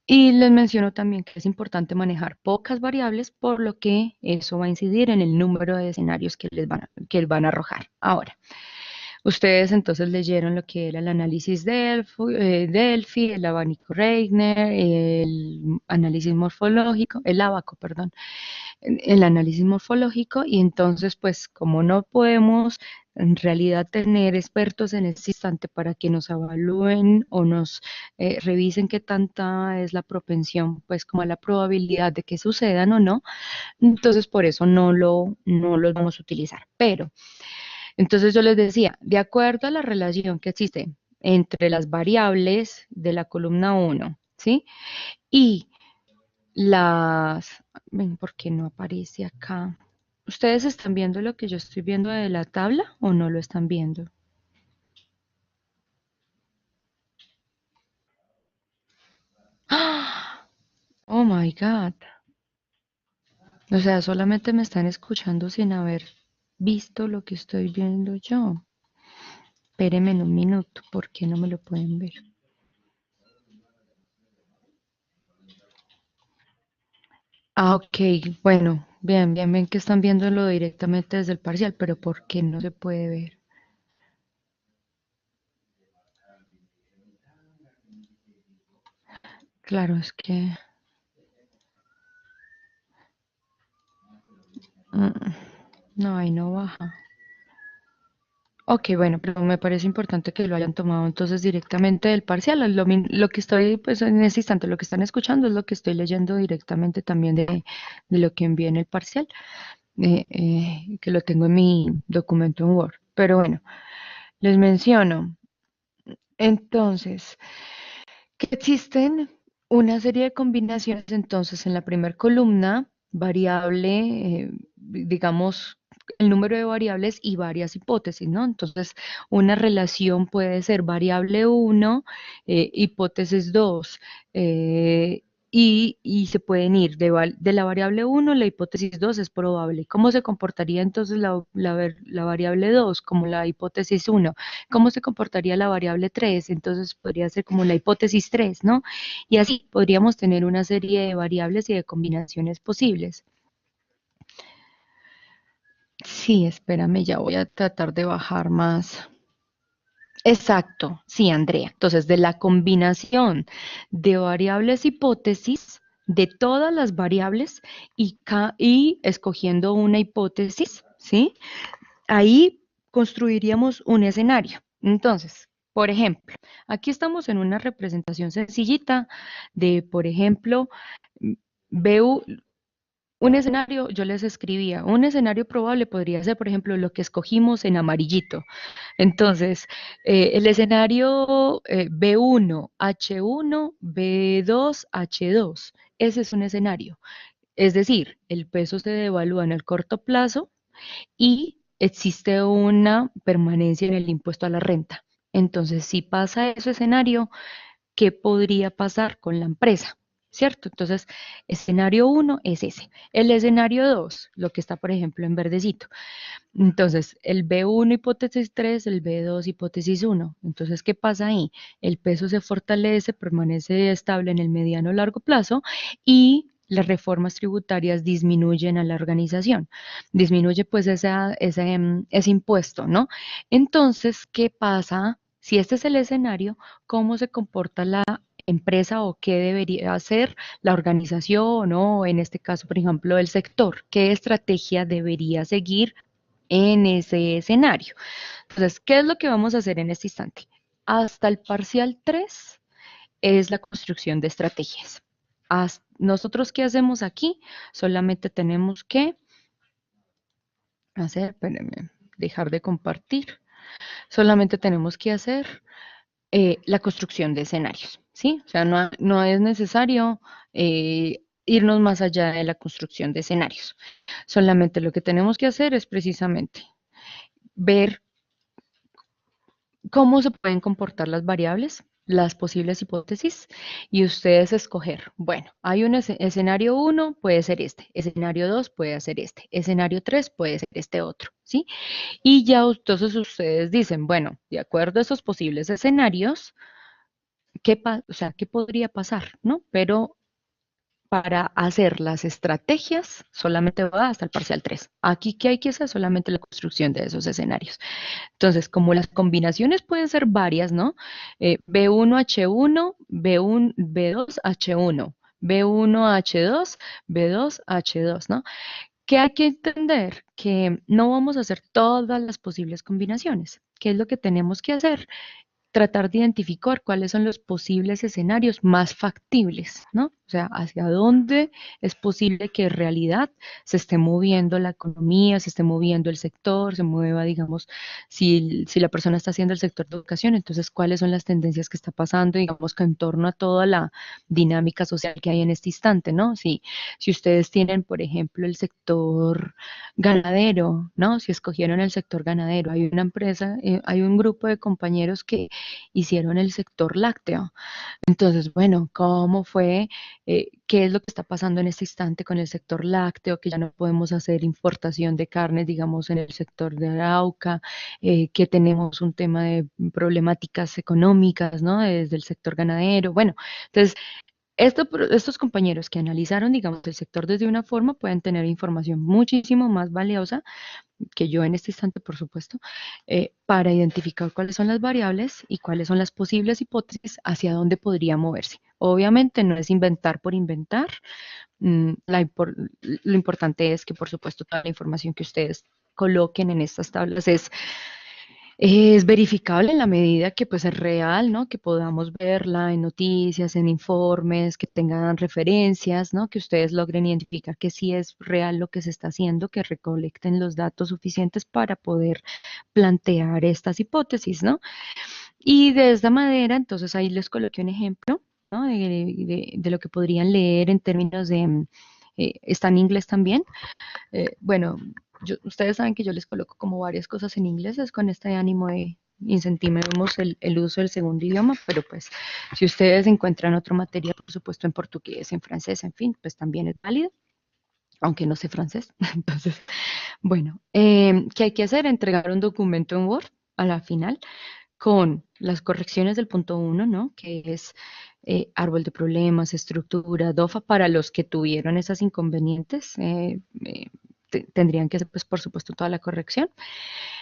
Y les menciono también que es importante manejar pocas variables, por lo que eso va a incidir en el número de escenarios que van a arrojar. Ahora, ustedes entonces leyeron lo que era el análisis Delphi, el abanico Reigner, el análisis morfológico, el abaco, perdón, el análisis morfológico y entonces pues como no podemos en realidad tener expertos en este instante para que nos evalúen o nos revisen qué tanta es la propensión, pues como la probabilidad de que sucedan o no, entonces por eso no los vamos a utilizar. Pero entonces yo les decía, de acuerdo a la relación que existe entre las variables de la columna 1, ¿sí? Y ven, ¿por qué no aparece acá? ¿Ustedes están viendo lo que yo estoy viendo de la tabla o no lo están viendo? ¡Ah! Oh my God. O sea, solamente me están escuchando sin haber visto lo que estoy viendo yo. Espérenme en un minuto, ¿por qué no me lo pueden ver? Ah, ok, bueno, bien, bien, bien que están viéndolo directamente desde el parcial, pero ¿por qué no se puede ver? Claro, es que... mm, no, ahí no baja. Ok, bueno, pero me parece importante que lo hayan tomado entonces directamente del parcial. Lo que estoy, pues en ese instante, lo que están escuchando es lo que estoy leyendo directamente también de lo que envié en el parcial, que lo tengo en mi documento en Word. Pero bueno, les menciono. Entonces, que existen una serie de combinaciones entonces en la primera columna, variable, digamos, el número de variables y varias hipótesis, ¿no? Entonces, una relación puede ser variable uno, hipótesis 2, y se pueden ir de la variable uno, la hipótesis 2 es probable. ¿Cómo se comportaría entonces la variable 2 como la hipótesis uno? ¿Cómo se comportaría la variable 3? Entonces podría ser como la hipótesis 3, ¿no? Y así podríamos tener una serie de variables y de combinaciones posibles. Sí, espérame, ya voy a tratar de bajar más. Exacto, sí, Andrea. Entonces, de la combinación de variables hipótesis, de todas las variables y escogiendo una hipótesis, ¿sí? Ahí construiríamos un escenario. Entonces, por ejemplo, aquí estamos en una representación sencillita de, por ejemplo, veo un escenario, yo les escribía, un escenario probable podría ser, por ejemplo, lo que escogimos en amarillito. Entonces, el escenario B1, H1, B2, H2. Ese es un escenario. Es decir, el peso se devalúa en el corto plazo y existe una permanencia en el impuesto a la renta. Entonces, si pasa ese escenario, ¿qué podría pasar con la empresa? ¿Cierto? Entonces, escenario uno es ese. El escenario 2, lo que está, por ejemplo, en verdecito. Entonces, el B1 hipótesis 3, el B2 hipótesis uno. Entonces, ¿qué pasa ahí? El peso se fortalece, permanece estable en el mediano o largo plazo y las reformas tributarias disminuyen a la organización. Disminuye pues ese impuesto, ¿no? Entonces, ¿qué pasa? Si este es el escenario, ¿cómo se comporta la empresa o qué debería hacer la organización o en este caso, por ejemplo, el sector? ¿Qué estrategia debería seguir en ese escenario? Entonces, ¿qué es lo que vamos a hacer en este instante? Hasta el parcial 3 es la construcción de estrategias. Nosotros, ¿qué hacemos aquí? Solamente tenemos que hacer, espérenme, dejar de compartir. Solamente tenemos que hacer la construcción de escenarios, ¿sí? O sea, no es necesario irnos más allá de la construcción de escenarios. Solamente lo que tenemos que hacer es precisamente ver cómo se pueden comportar las variables, las posibles hipótesis, y ustedes escoger, bueno, hay un escenario uno puede ser este, escenario 2 puede ser este, escenario 3 puede ser este otro, ¿sí? Y ya entonces ustedes dicen, bueno, de acuerdo a esos posibles escenarios, o sea, ¿qué podría pasar, no? Pero para hacer las estrategias solamente va hasta el parcial 3. Aquí, ¿qué hay que hacer? Solamente la construcción de esos escenarios. Entonces, como las combinaciones pueden ser varias, ¿no? B1H1, B1, B2H1, B1H2, B2H2, ¿no? ¿Qué hay que entender? Que no vamos a hacer todas las posibles combinaciones. ¿Qué es lo que tenemos que hacer? Tratar de identificar cuáles son los posibles escenarios más factibles, ¿no? O sea, hacia dónde es posible que en realidad se esté moviendo la economía, se esté moviendo el sector, se mueva, digamos, si la persona está haciendo el sector de educación, entonces cuáles son las tendencias que está pasando, digamos, que en torno a toda la dinámica social que hay en este instante, ¿no? Si ustedes tienen, por ejemplo, el sector ganadero, ¿no? Si escogieron el sector ganadero, hay una empresa, hay un grupo de compañeros que hicieron el sector lácteo. Entonces, bueno, ¿cómo fue? qué es lo que está pasando en este instante con el sector lácteo, que ya no podemos hacer importación de carnes, digamos, en el sector de Arauca, que tenemos un tema de problemáticas económicas, ¿no? Desde el sector ganadero. Bueno, entonces estos compañeros que analizaron, digamos, el sector desde una forma pueden tener información muchísimo más valiosa que yo en este instante, por supuesto, para identificar cuáles son las variables y cuáles son las posibles hipótesis hacia dónde podría moverse. Obviamente no es inventar por inventar. Lo importante es que, por supuesto, toda la información que ustedes coloquen en estas tablas es verificable en la medida que pues es real, ¿no? Que podamos verla en noticias, en informes, que tengan referencias, ¿no? Que ustedes logren identificar que sí es real lo que se está haciendo, que recolecten los datos suficientes para poder plantear estas hipótesis, ¿no? Y de esta manera, entonces ahí les coloqué un ejemplo, ¿no? De lo que podrían leer en términos de, está en inglés también. Bueno, ustedes saben que yo les coloco como varias cosas en inglés, es con este ánimo de incentivemos el uso del segundo idioma, pero pues si ustedes encuentran otro material, por supuesto en portugués, en francés, en fin, pues también es válido, aunque no sé francés. Entonces, bueno, ¿qué hay que hacer? Entregar un documento en Word a la final con las correcciones del punto uno, ¿no? Que es árbol de problemas, estructura, DOFA, para los que tuvieron esas inconvenientes. Tendrían que hacer, pues, por supuesto, toda la corrección.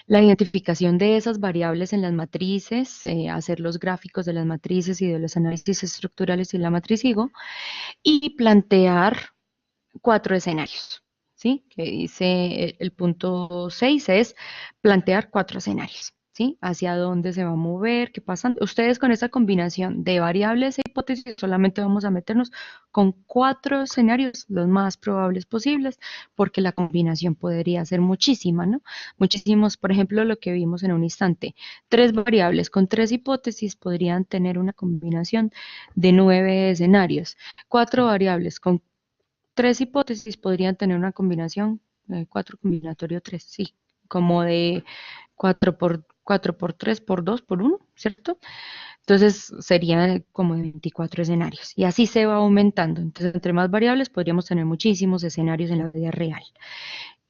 La identificación de esas variables en las matrices, hacer los gráficos de las matrices y de los análisis estructurales y la matriz HIGO, y plantear 4 escenarios, ¿sí? Que dice el punto 6 es plantear 4 escenarios, ¿sí? Hacia dónde se va a mover, qué pasa. Ustedes con esa combinación de variables e hipótesis solamente vamos a meternos con 4 escenarios, los más probables posibles, porque la combinación podría ser muchísima, ¿no? Muchísimos, por ejemplo, lo que vimos en un instante, 3 variables con 3 hipótesis podrían tener una combinación de 9 escenarios. 4 variables con 3 hipótesis podrían tener una combinación, 4 combinatorio 3, sí, como de 4 por 3 por 2 por uno, ¿cierto? Entonces serían como de 24 escenarios y así se va aumentando. Entonces, entre más variables podríamos tener muchísimos escenarios en la vida real.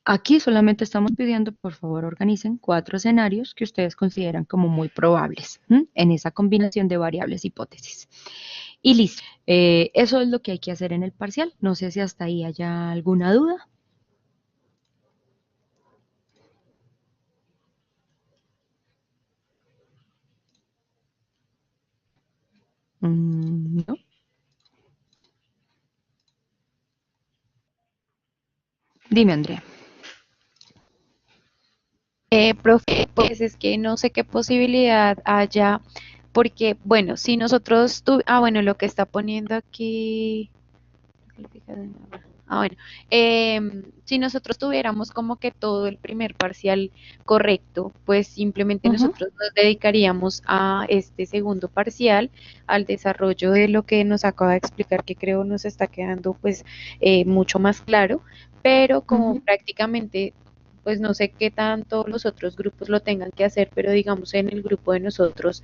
Aquí solamente estamos pidiendo, por favor, organicen 4 escenarios que ustedes consideran como muy probables, ¿m? En esa combinación de variables hipótesis. Y listo. Eso es lo que hay que hacer en el parcial. No sé si hasta ahí haya alguna duda. No. Dime, Andrea. Profe, pues es que no sé qué posibilidad haya, porque, bueno, si nosotros bueno, lo que está poniendo aquí, bueno, si nosotros tuviéramos como que todo el primer parcial correcto, pues simplemente Ujú. nosotros nos dedicaríamos a este segundo parcial, al desarrollo de lo que nos acaba de explicar, que creo nos está quedando pues mucho más claro, pero como Ujú. prácticamente pues no sé qué tanto los otros grupos lo tengan que hacer, pero digamos en el grupo de nosotros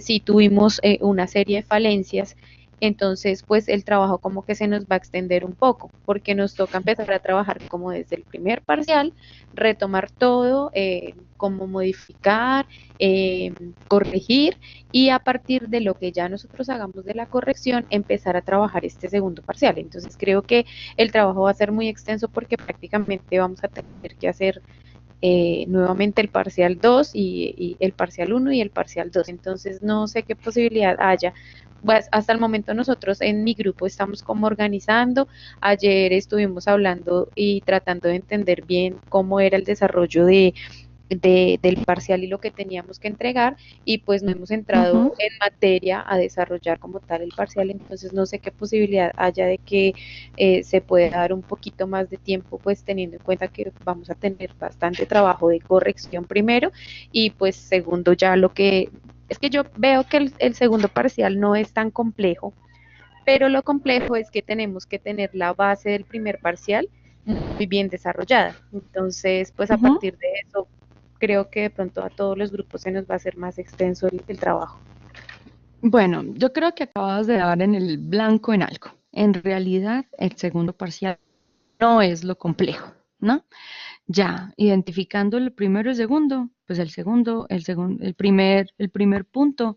sí tuvimos una serie de falencias, entonces pues el trabajo como que se nos va a extender un poco, porque nos toca empezar a trabajar como desde el primer parcial, retomar todo, como modificar, corregir y a partir de lo que ya nosotros hagamos de la corrección, empezar a trabajar este segundo parcial. Entonces creo que el trabajo va a ser muy extenso porque prácticamente vamos a tener que hacer nuevamente el parcial 2 y el parcial uno y el parcial 2. Entonces, no sé qué posibilidad haya. Pues hasta el momento nosotros en mi grupo estamos como organizando. Ayer estuvimos hablando y tratando de entender bien cómo era el desarrollo del parcial y lo que teníamos que entregar y pues no hemos entrado Ujú. en materia a desarrollar como tal el parcial, entonces no sé qué posibilidad haya de que se pueda dar un poquito más de tiempo, pues teniendo en cuenta que vamos a tener bastante trabajo de corrección primero y pues segundo ya lo que es que yo veo que el segundo parcial no es tan complejo, pero lo complejo es que tenemos que tener la base del primer parcial muy bien desarrollada. Entonces, pues a Ujú. partir de eso, creo que de pronto a todos los grupos se nos va a hacer más extenso el trabajo. Bueno, yo creo que acabas de dar en el blanco en algo. En realidad, el segundo parcial no es lo complejo, ¿no? Ya, identificando el primero y el segundo, pues el primer punto,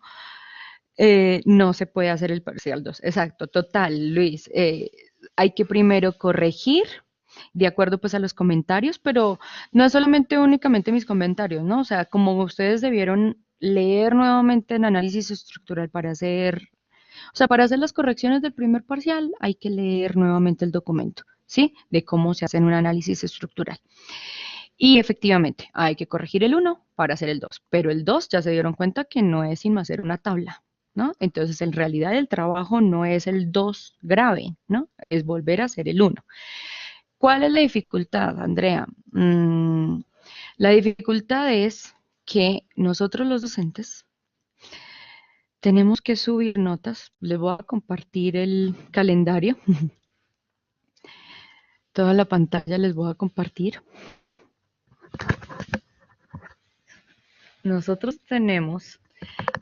no se puede hacer el parcial 2. Exacto, total, Luis. Hay que primero corregir de acuerdo pues a los comentarios, pero no es solamente únicamente mis comentarios, ¿no? O sea, como ustedes debieron leer nuevamente el análisis estructural para hacer, o sea, para hacer las correcciones del primer parcial, hay que leer nuevamente el documento, ¿sí? De cómo se hace un análisis estructural. Y efectivamente, hay que corregir el uno para hacer el 2, pero el 2 ya se dieron cuenta que no es sino hacer una tabla, ¿no? Entonces, en realidad el trabajo no es el 2 grave, ¿no? Es volver a hacer el uno. ¿Cuál es la dificultad, Andrea? La dificultad es que nosotros los docentes tenemos que subir notas. Les voy a compartir el calendario. Toda la pantalla les voy a compartir. Nosotros tenemos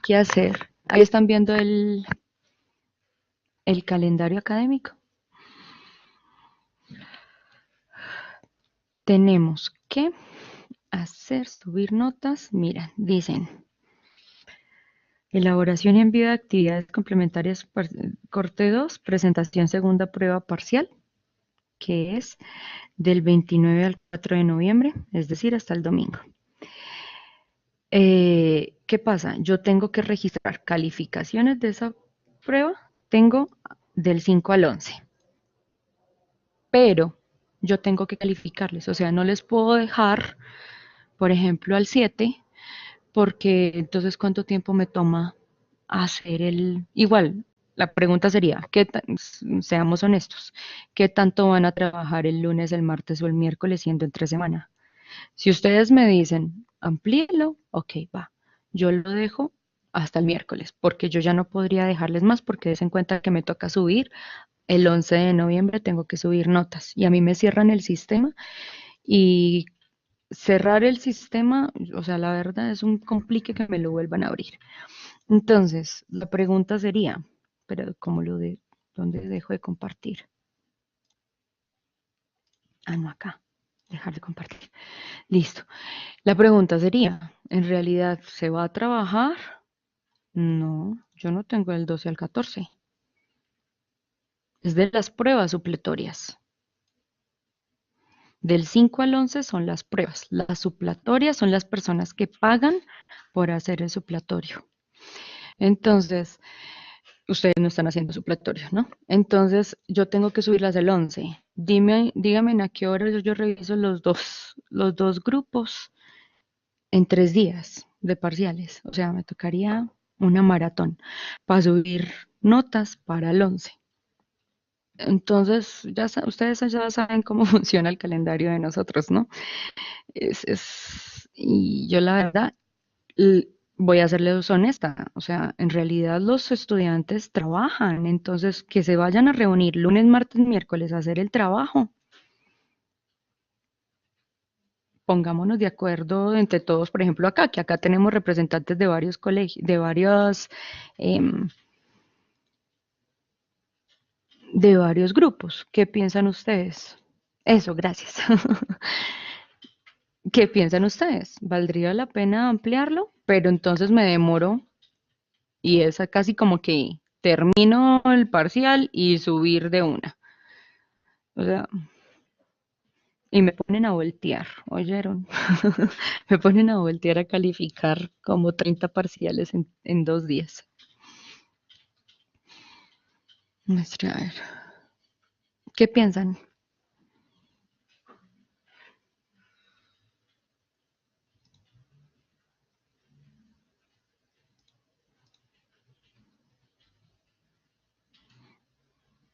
que hacer, ahí están viendo el calendario académico. Tenemos que hacer, subir notas. Mira, dicen, elaboración y envío de actividades complementarias, corte 2, presentación segunda prueba parcial, que es del 29 al 4 de noviembre, es decir, hasta el domingo. ¿Qué pasa? Yo tengo que registrar calificaciones de esa prueba, tengo del 5 al 11, pero yo tengo que calificarles, o sea, no les puedo dejar, por ejemplo, al 7, porque entonces ¿cuánto tiempo me toma hacer el... Igual, la pregunta sería, seamos honestos, ¿qué tanto van a trabajar el lunes, el martes o el miércoles siendo entre semana? Si ustedes me dicen, amplíelo, ok, va. Yo lo dejo hasta el miércoles, porque yo ya no podría dejarles más, porque des en cuenta que me toca subir. El 11 de noviembre tengo que subir notas y a mí me cierran el sistema y cerrar el sistema, o sea, la verdad es un complique que me lo vuelvan a abrir. Entonces, la pregunta sería, pero ¿cómo dónde dejo de compartir? Ah, no, acá, dejar de compartir. Listo. La pregunta sería, ¿en realidad se va a trabajar? No, yo no tengo el 12 al 14. Es de las pruebas supletorias. Del 5 al 11 son las pruebas. Las supletorias son las personas que pagan por hacer el supletorio. Entonces, ustedes no están haciendo supletorio, ¿no? Entonces, yo tengo que subirlas del 11. Dígame en a qué hora yo reviso los dos grupos en 3 días de parciales. O sea, me tocaría una maratón para subir notas para el 11. Entonces, ustedes ya saben cómo funciona el calendario de nosotros, ¿no? Y yo la verdad voy a serles honesta, o sea, en realidad los estudiantes trabajan, entonces que se vayan a reunir lunes, martes, miércoles a hacer el trabajo. Pongámonos de acuerdo entre todos, por ejemplo, acá, que acá tenemos representantes de varios colegios, de varios grupos. ¿Qué piensan ustedes? Eso, gracias. ¿Qué piensan ustedes? ¿Valdría la pena ampliarlo? Pero entonces me demoro y es casi como que termino el parcial y subir de una. O sea, y me ponen a voltear, ¿oyeron? Me ponen a voltear a calificar como 30 parciales en 2 días. A ver, ¿qué piensan?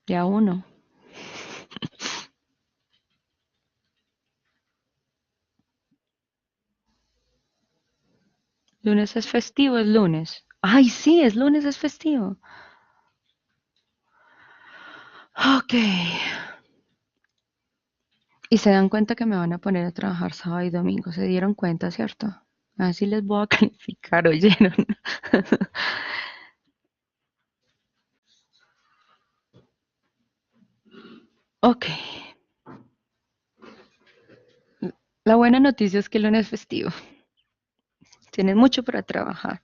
Ya uno. Lunes es festivo, es lunes. Ay, sí, es lunes, es festivo. Ok. Y se dan cuenta que me van a poner a trabajar sábado y domingo. Se dieron cuenta, ¿cierto? Así les voy a calificar, ¿oyeron? Ok. La buena noticia es que el lunes es festivo. Tienen mucho para trabajar.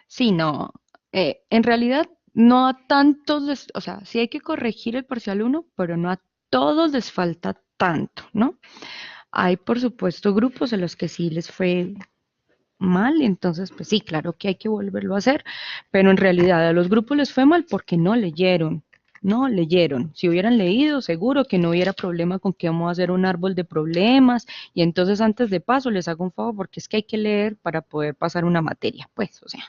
Sí, no. En realidad, no a tantos, o sea, sí hay que corregir el parcial uno, pero no a todos les falta tanto, ¿no? Hay, por supuesto, grupos en los que sí les fue mal, entonces, pues sí, claro que hay que volverlo a hacer, pero en realidad a los grupos les fue mal porque no leyeron. No leyeron. Si hubieran leído, seguro que no hubiera problema con que vamos a hacer un árbol de problemas. Y entonces, antes de paso, les hago un favor porque es que hay que leer para poder pasar una materia. Pues, o sea.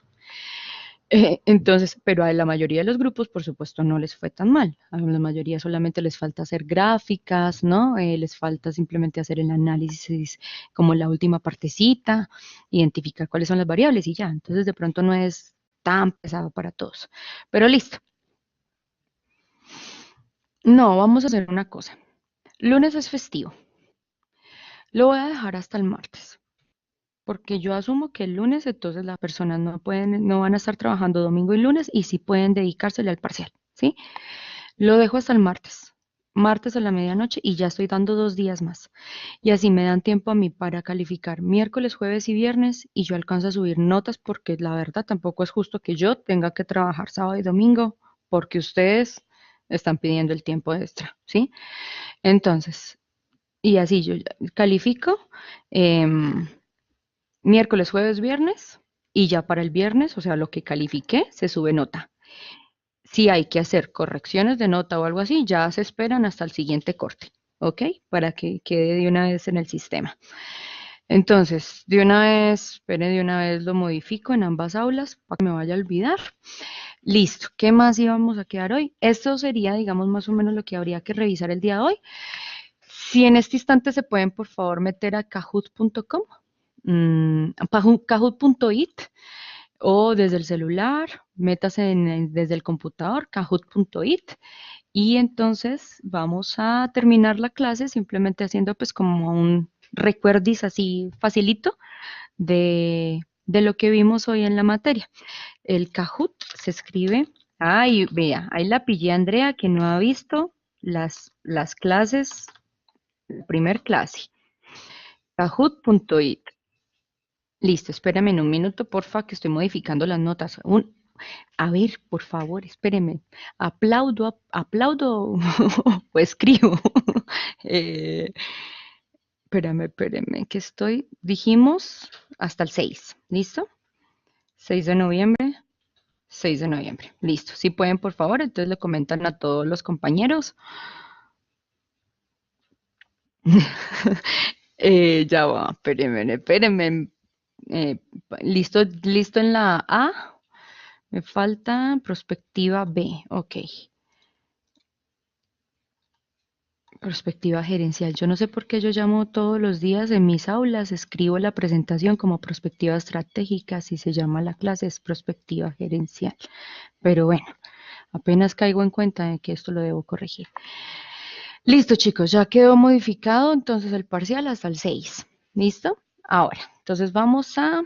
Entonces, pero a la mayoría de los grupos, por supuesto, no les fue tan mal. A la mayoría solamente les falta hacer gráficas, ¿no? Les falta simplemente hacer el análisis como la última partecita, identificar cuáles son las variables y ya. Entonces, de pronto no es tan pesado para todos. Pero listo. No, vamos a hacer una cosa. Lunes es festivo. Lo voy a dejar hasta el martes. Porque yo asumo que el lunes entonces las personas no pueden, no van a estar trabajando domingo y lunes y sí pueden dedicársele al parcial, ¿sí? Lo dejo hasta el martes, martes a la medianoche y ya estoy dando 2 días más. Y así me dan tiempo a mí para calificar miércoles, jueves y viernes y yo alcanzo a subir notas porque la verdad tampoco es justo que yo tenga que trabajar sábado y domingo porque ustedes están pidiendo el tiempo extra, ¿sí? Entonces, y así yo ya califico em, miércoles, jueves, viernes y ya para el viernes, o sea, lo que califiqué, se sube nota. Si hay que hacer correcciones de nota o algo así, ya se esperan hasta el siguiente corte, ¿ok? Para que quede de una vez en el sistema. Entonces, de una vez, espere, de una vez lo modifico en ambas aulas para que me vaya a olvidar. Listo, ¿qué más íbamos a quedar hoy? Esto sería, digamos, más o menos lo que habría que revisar el día de hoy. Si en este instante se pueden, por favor, meter a kahoot.com, kahoot.it o desde el celular, métase desde el computador, kahoot.it, y entonces vamos a terminar la clase simplemente haciendo pues como un recuerdis así facilito de lo que vimos hoy en la materia. El Kahoot se escribe, ay, vea, ahí la pillé a Andrea que no ha visto las clases, la primer clase, kahoot.it. Listo, espérame en un minuto, porfa, que estoy modificando las notas. A ver, por favor, espéreme. Aplaudo, aplaudo o escribo. Eh, espérame, que estoy, dijimos hasta el 6, ¿listo? 6 de noviembre, 6 de noviembre, listo. Si pueden, por favor, entonces le comentan a todos los compañeros. Ya va, espérenme. Eh, listo, listo en la A. Me falta perspectiva B, ok. Perspectiva gerencial. Yo no sé por qué yo llamo todos los días en mis aulas, escribo la presentación como perspectiva estratégica, si se llama la clase es perspectiva gerencial. Pero bueno, apenas caigo en cuenta de que esto lo debo corregir. Listo, chicos, ya quedó modificado entonces el parcial hasta el 6. ¿Listo? Ahora, entonces vamos a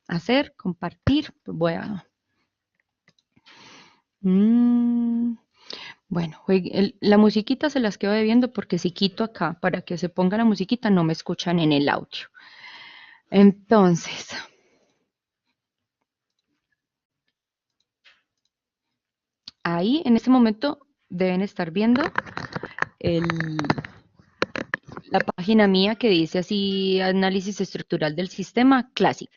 hacer, compartir. Voy a... Mm, bueno, la musiquita se las quedo debiendo porque si quito acá para que se ponga la musiquita no me escuchan en el audio. Entonces, ahí en este momento deben estar viendo el, la página mía que dice así análisis estructural del sistema Classic.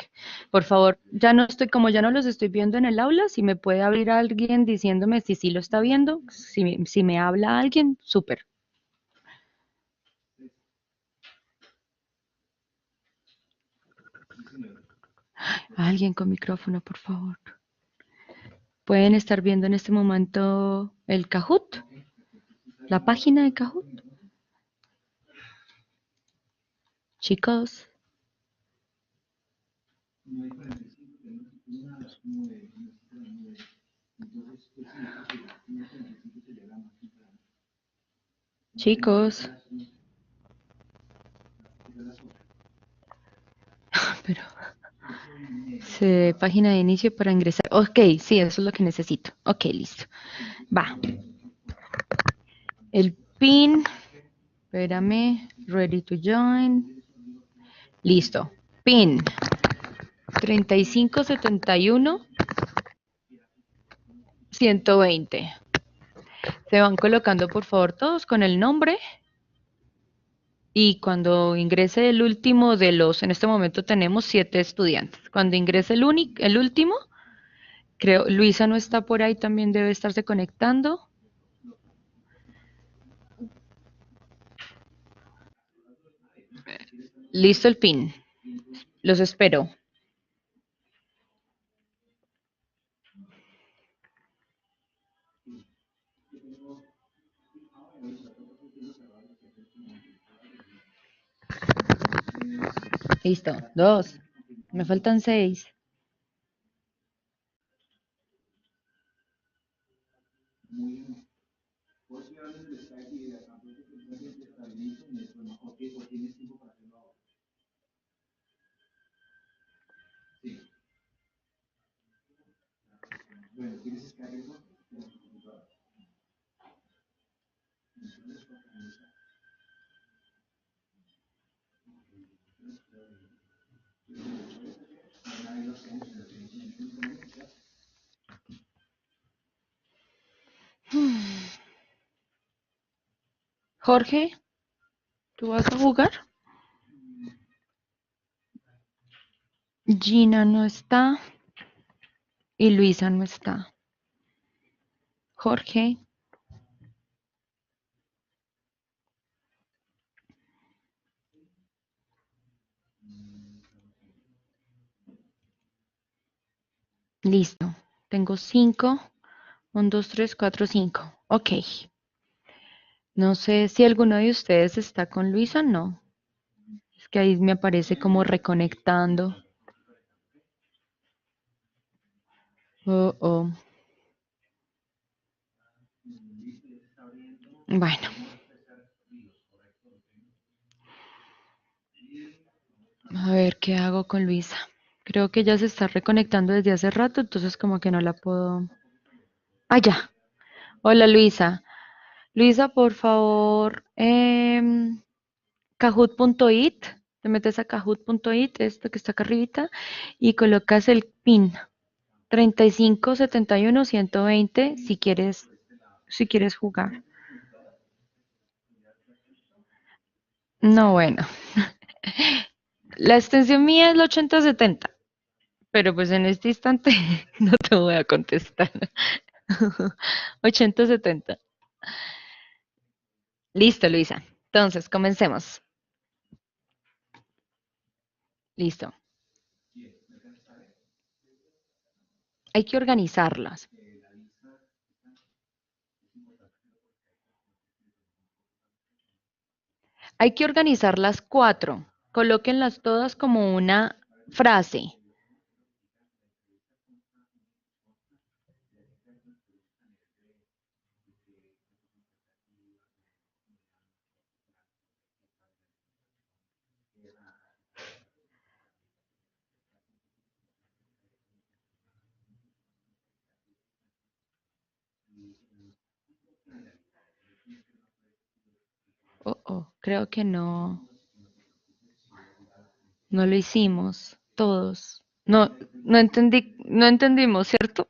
Por favor, ya no estoy, como ya no los estoy viendo en el aula, si me puede abrir alguien diciéndome si sí lo está viendo, si me habla alguien, súper. Alguien con micrófono, por favor. Pueden estar viendo en este momento el Kahoot, la página de Kahoot. Chicos, chicos. Pero Página de inicio para ingresar. Ok, sí, eso es lo que necesito. Ok, listo. Va. El PIN. Espérame. Ready to join. Listo. PIN 3571 120. Se van colocando por favor todos con el nombre y cuando ingrese el último de los, en este momento tenemos 7 estudiantes. Cuando ingrese el último, creo, Luisa no está por ahí, también debe estarse conectando. Listo el PIN. Los espero. Listo. 2. Me faltan 6. Jorge, ¿tú vas a jugar? Gina no está y Luisa no está. Jorge. Listo. Tengo 5. 1, 2, 3, 4, 5. Ok. No sé si alguno de ustedes está con Luisa, no. Es que ahí me aparece como reconectando. Oh, oh. Bueno. A ver qué hago con Luisa. Creo que ella se está reconectando desde hace rato, entonces como que no la puedo. Ah, ya. Hola Luisa. Luisa, por favor, kahoot.it, te metes a kahoot.it, esto que está acá arribita, y colocas el PIN 3571-120 si quieres jugar. No, bueno. La extensión mía es la 8070, pero pues en este instante no te voy a contestar. 8070. Listo, Luisa. Entonces, comencemos. Listo. Hay que organizarlas. Hay que organizar las 4. Colóquenlas todas como una frase. Creo que no lo hicimos todos. No entendimos, ¿cierto?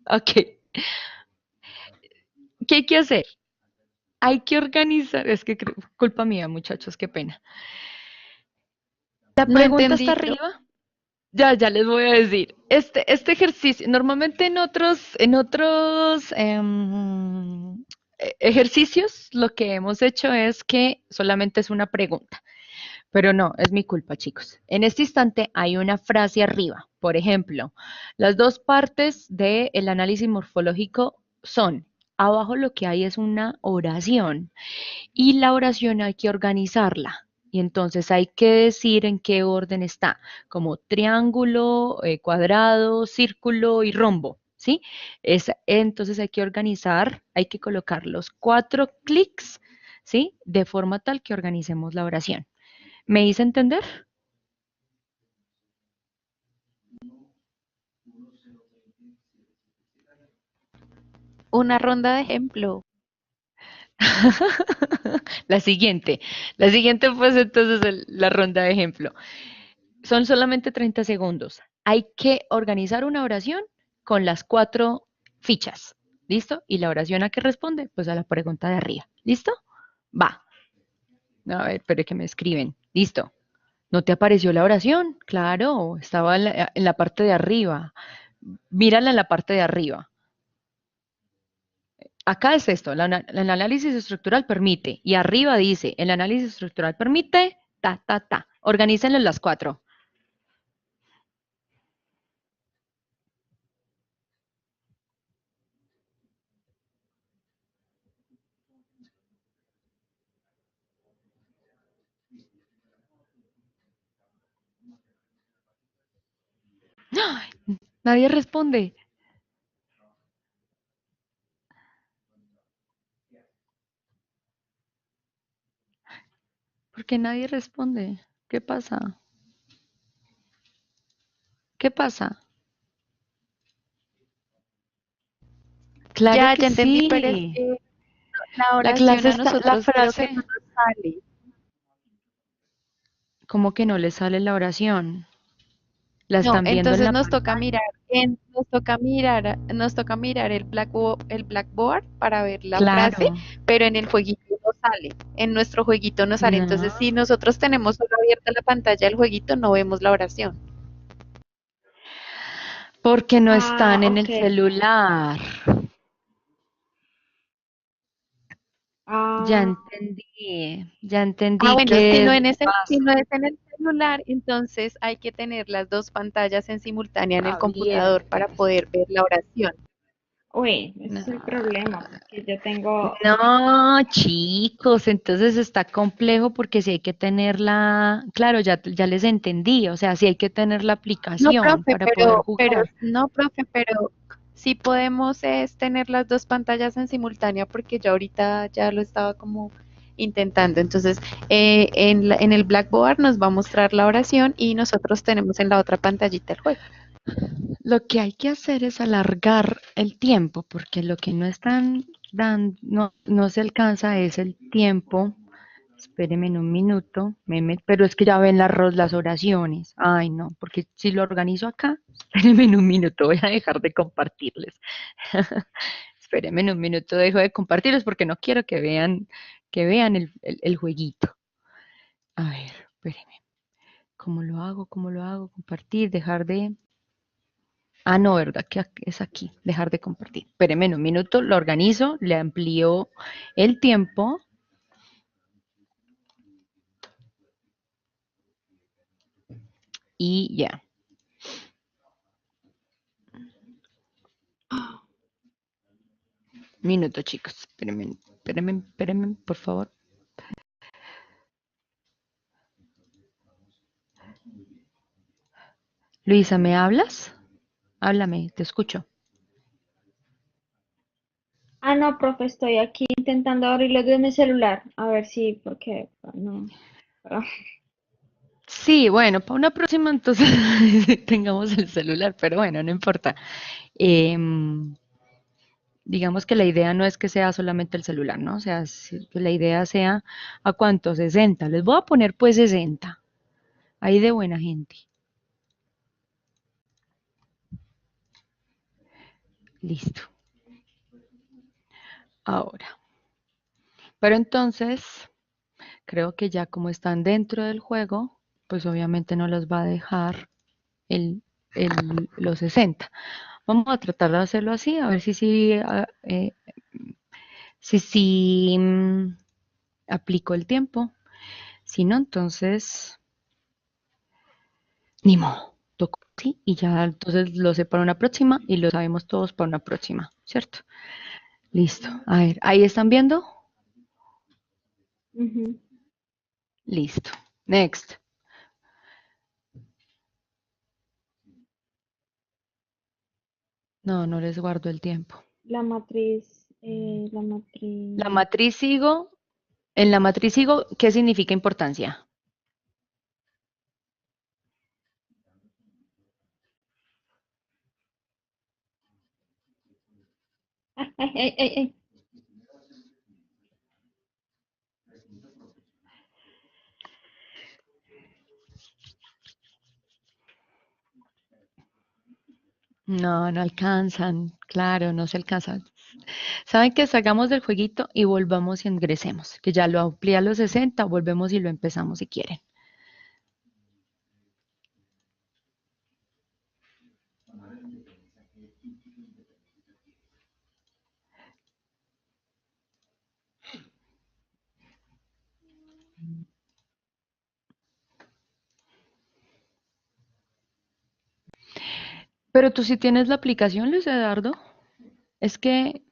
Ok. ¿Qué hay que hacer? Hay que organizar, es que culpa mía, muchachos, qué pena. La No pregunta está entendí, pero arriba. Ya les voy a decir. Este ejercicio, normalmente en otros ejercicios, lo que hemos hecho es que solamente es una pregunta. Pero no, es mi culpa, chicos. En este instante hay una frase arriba. Por ejemplo, las dos partes del análisis morfológico son, abajo lo que hay es una oración y la oración hay que organizarla. Y entonces hay que decir en qué orden está, como triángulo, cuadrado, círculo y rombo, ¿sí? Entonces hay que organizar, hay que colocar los 4 clics, ¿sí? De forma tal que organicemos la oración. ¿Me hice entender? Una ronda de ejemplo. La siguiente pues entonces la ronda de ejemplo. Son solamente 30 segundos. Hay que organizar una oración con las 4 fichas. ¿Listo? Y la oración a qué responde, pues a la pregunta de arriba. ¿Listo? Va. A ver, pero que me escriben. Listo. ¿No te apareció la oración? Claro, estaba en la parte de arriba. Mírala en la parte de arriba. Acá es esto, el análisis estructural permite, y arriba dice, el análisis estructural permite, ta, ta, ta. Organícenlo en las 4. ¡Ay! Nadie responde. ¿Por qué nadie responde? ¿Qué pasa? ¿Qué pasa? Claro Ya, que ya entendí, pero es sí. que la La oración clase a está, la nosotros creo que no frase, nos sale. ¿cómo que no le sale la oración? ¿La No, están viendo en entonces la pantalla? nos toca mirar el Blackboard para ver la frase, Claro. pero en el jueguito no sale. En nuestro jueguito no sale. No, Entonces, si nosotros tenemos solo abierta la pantalla del jueguito, no vemos la oración. porque no Ah, están en ok. el celular. Ah, Ya Ah, entendí bueno, qué es lo que si pasa. no es en el celular, entonces hay que tener las dos pantallas en simultánea en el computador para Abiertas. poder ver la oración. uy, ese No, es el problema, porque yo tengo, no, chicos, entonces está complejo porque si hay que tenerla, claro, ya les entendí, o sea, si hay que tener la No, aplicación profe, para poder jugar. no, profe, pero sí podemos es tener las dos pantallas en simultánea porque yo ahorita ya lo estaba como intentando. Entonces, en el Blackboard nos va a mostrar la oración y nosotros tenemos en la otra pantallita el juego. Lo que hay que hacer es alargar el tiempo, porque lo que no están dando, no se alcanza es el tiempo. Espérenme en un minuto, pero es que ya ven las oraciones. Ay, no, porque si lo organizo acá, espérenme en un minuto, voy a dejar de compartirles. Espérenme en un minuto, dejo de compartirles porque no quiero que vean el jueguito. A ver, espérenme. ¿Cómo lo hago? ¿Cómo lo hago? Compartir, dejar de... Ah, no, ¿verdad? Que es aquí, dejar de compartir. Espérenme en un minuto, lo organizo, le amplío el tiempo y ya. Minuto, chicos. Espérenme, por favor. Luisa, ¿me hablas? Háblame, te escucho. no, profe, estoy aquí intentando abrirlo desde mi celular, a ver si, porque, no, pero- Sí, bueno, para una próxima entonces tengamos el celular, pero bueno, no importa. Em, digamos que la idea no es que sea solamente el celular, ¿no? O sea, que la idea sea ¿a cuánto? 60. Les voy a poner pues 60. Ahí de buena gente. Listo. Ahora. Pero entonces, creo que ya como están dentro del juego, pues obviamente no los va a dejar el, los 60. Vamos a tratar de hacerlo así, a ver si aplico el tiempo. Si no, entonces, ni modo. Toco así y ya entonces lo sé para una próxima y lo sabemos todos para una próxima, ¿cierto? Listo. A ver, ¿ahí están viendo? Ujú. Listo. Next. No, no les guardo el tiempo. La La matriz, matriz sigo. En la matriz sigo, ¿qué significa importancia? Ay, ay, ay, ay, ay. No, no alcanzan, claro, no se alcanzan. ¿Saben qué? Salgamos del jueguito y volvamos y ingresemos, que ya lo amplié a los 60, volvemos y lo empezamos si quieren. Pero tú sí tienes la aplicación, Luis Eduardo. Es que,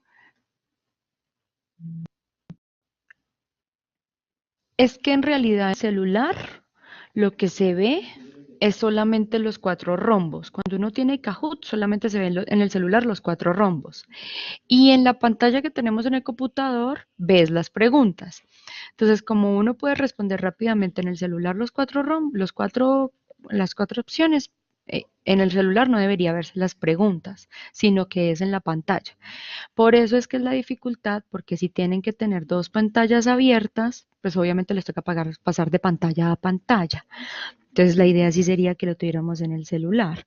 es que en realidad el celular lo que se ve es solamente los cuatro rombos. Cuando uno tiene Kahoot, solamente se ven en el celular los cuatro rombos. Y en la pantalla que tenemos en el computador, ves las preguntas. Entonces, como uno puede responder rápidamente en el celular las cuatro opciones, en el celular no debería verse las preguntas, sino que es en la pantalla. Por eso es que es la dificultad, porque si tienen que tener dos pantallas abiertas, pues obviamente les toca pasar de pantalla a pantalla. Entonces la idea sí sería que lo tuviéramos en el celular.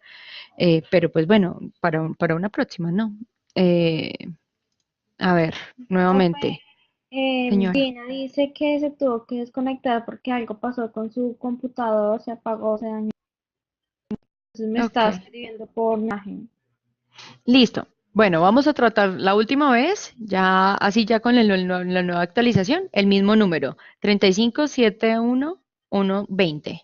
Pero pues bueno, para una próxima, ¿no? Eh, a ver, Profe, nuevamente, señora. Gina dice que se tuvo que desconectar porque algo pasó con su computador, se apagó, se dañó. Entonces me Ok, estaba escribiendo por imagen. listo. Bueno, vamos a tratar la última vez, ya así ya con la nueva actualización, el mismo número, 3571 120.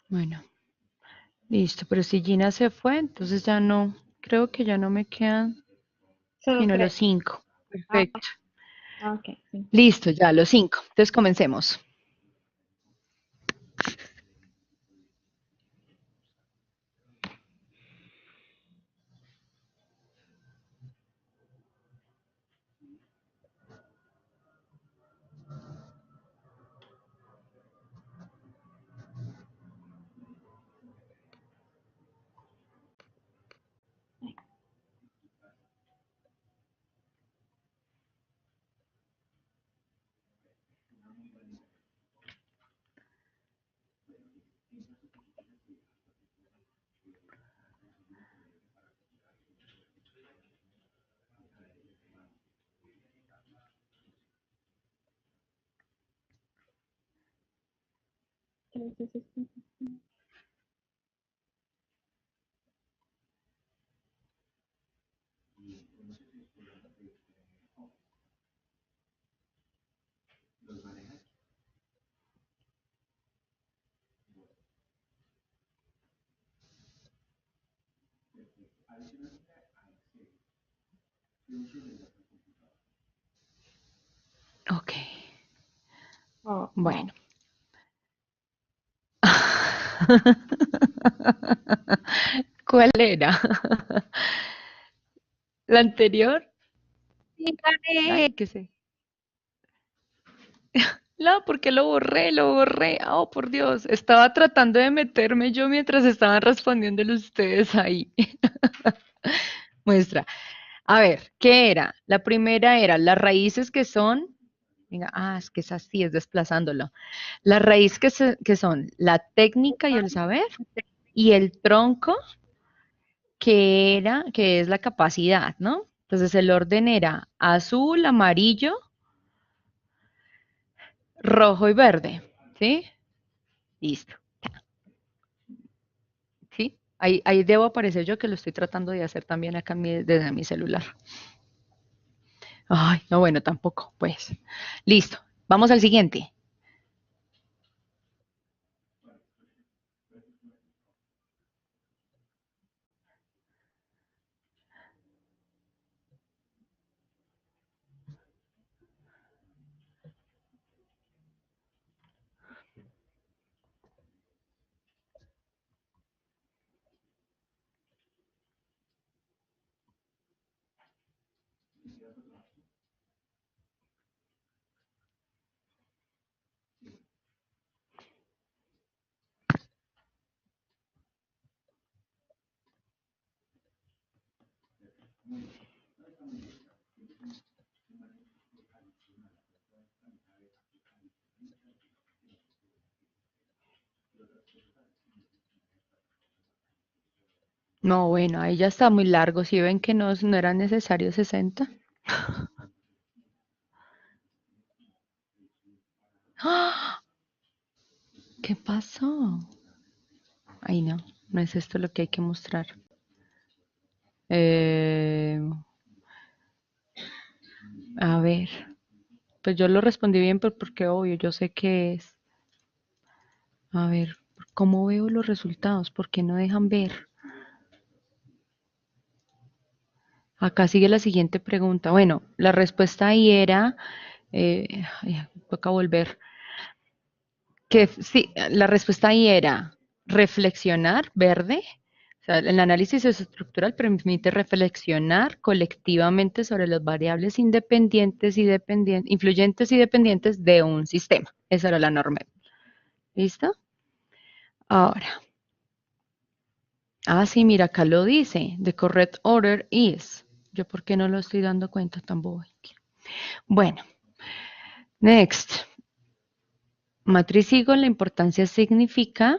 Bueno, listo, pero si Gina se fue, entonces ya no, creo que ya no me quedan Solo sino los tres. 5. Ah, Perfecto. ok, sí. Listo, ya los 5. Entonces comencemos. Ok, Oh, bueno. oh. ¿Cuál era? ¿La anterior? Sí, gané. Ay, qué sé. No, porque lo borré, lo borré. Oh, por Dios. Estaba tratando de meterme yo mientras estaban respondiéndole ustedes ahí. Muestra. A ver, ¿qué era? La primera era las raíces que son. Venga, es que es así, es desplazándolo. Las raíces que son la técnica y el saber, y el tronco, que es la capacidad, ¿no? Entonces el orden era azul, amarillo, rojo y verde, ¿sí? Listo, ¿sí? Ahí debo aparecer yo que lo estoy tratando de hacer también acá desde mi celular. Ay, no, bueno, tampoco, pues. Listo, vamos al siguiente. No, bueno, ahí ya está muy largo. Si ven que no era necesario 60. ¡Ah! ¿Qué pasó? Ay, no, no es esto lo que hay que mostrar. Eh, a ver, pues yo lo respondí bien, pero porque obvio, yo sé qué es. A ver, ¿cómo veo los resultados? ¿Por qué no dejan ver? Acá sigue la siguiente pregunta. Bueno, la respuesta ahí era, toca volver, que sí, la respuesta ahí era reflexionar, verde. O sea, el análisis estructural permite reflexionar colectivamente sobre las variables independientes y influyentes y dependientes de un sistema. Esa era la norma. ¿Listo? Ahora. Ah, sí, mira, acá lo dice. The correct order is. Yo, ¿por qué no lo estoy dando cuenta tan bobo? Bueno, next. Matriz Eagle, la importancia significa.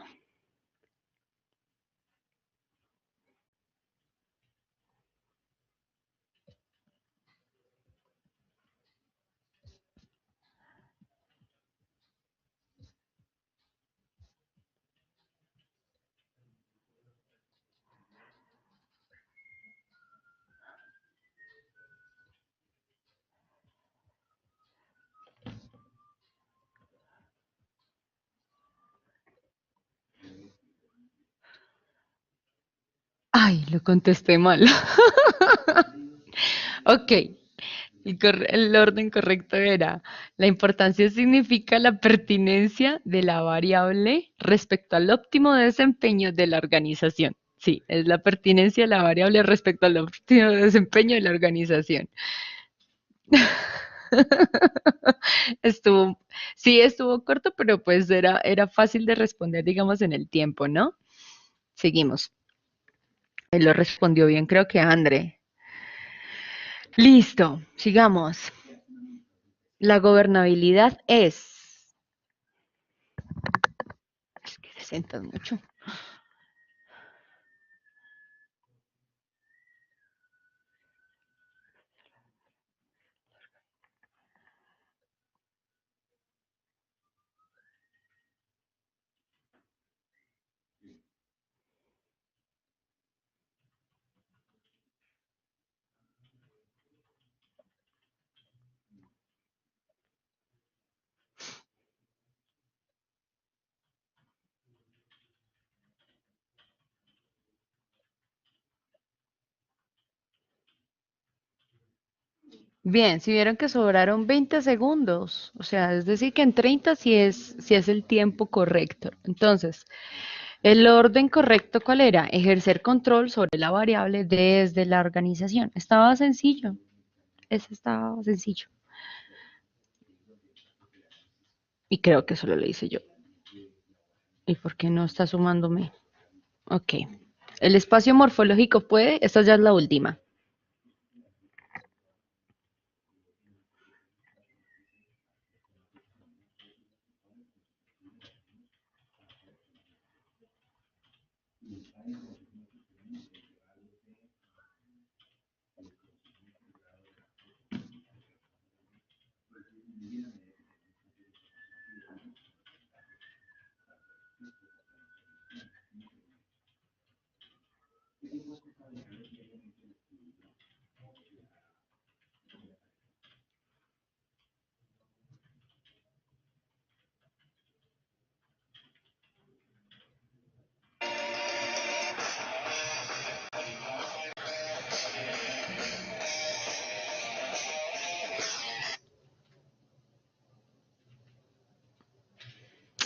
Ay, lo contesté mal. Ok, el orden correcto era, la importancia significa la pertinencia de la variable respecto al óptimo desempeño de la organización. Sí, es la pertinencia de la variable respecto al óptimo desempeño de la organización. Estuvo, sí, estuvo corto, pero pues era fácil de responder, digamos, en el tiempo, ¿no? Seguimos. Él lo respondió bien, creo que André. Listo, sigamos. La gobernabilidad es. Es que se sientan mucho. Bien, si vieron que sobraron 20 segundos, o sea, es decir que en 30 sí es el tiempo correcto. Entonces, el orden correcto, ¿cuál era? Ejercer control sobre la variable desde la organización. Estaba sencillo, ese estaba sencillo. Y creo que solo lo hice yo. ¿Y por qué no está sumándome? Ok. El espacio morfológico puede, esta ya es la última.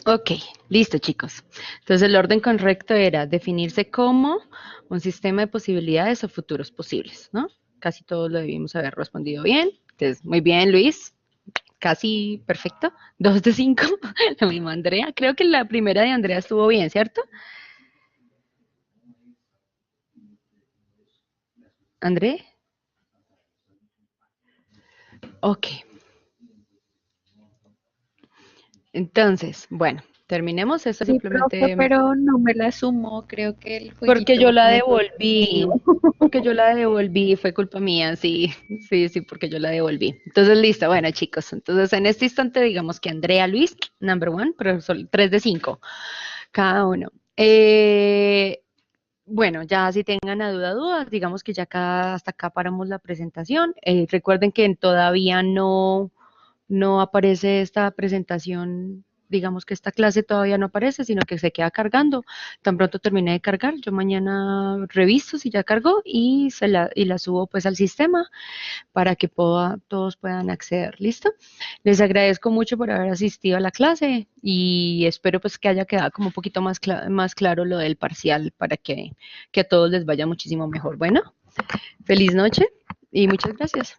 Ok, listo chicos. Entonces el orden correcto era definirse como un sistema de posibilidades o futuros posibles, ¿no? Casi todos lo debimos haber respondido bien. Entonces, muy bien, Luis. Casi perfecto. 2 de 5. Lo mismo, Andrea. Creo que la primera de Andrea estuvo bien, ¿cierto? ¿André? Ok. Entonces, bueno, terminemos esto Sí, profe, simplemente pero no me la sumó. Creo que el porque yo jueguito la no fue devolví. efectivo. Porque yo la devolví, fue culpa mía, sí, sí, porque yo la devolví. Entonces, listo, bueno, chicos, entonces en este instante digamos que Andrea Luis, number one, pero son 3 de 5 cada uno. Bueno, ya si tengan a dudas, digamos que ya acá, hasta acá paramos la presentación. Recuerden que todavía no aparece esta presentación, digamos que esta clase todavía no aparece, sino que se queda cargando. Tan pronto termine de cargar, yo mañana reviso si ya cargó y la subo pues al sistema para que todos puedan acceder. ¿Listo? Les agradezco mucho por haber asistido a la clase y espero pues que haya quedado como un poquito más claro lo del parcial para que a todos les vaya muchísimo mejor. Bueno, feliz noche y muchas gracias.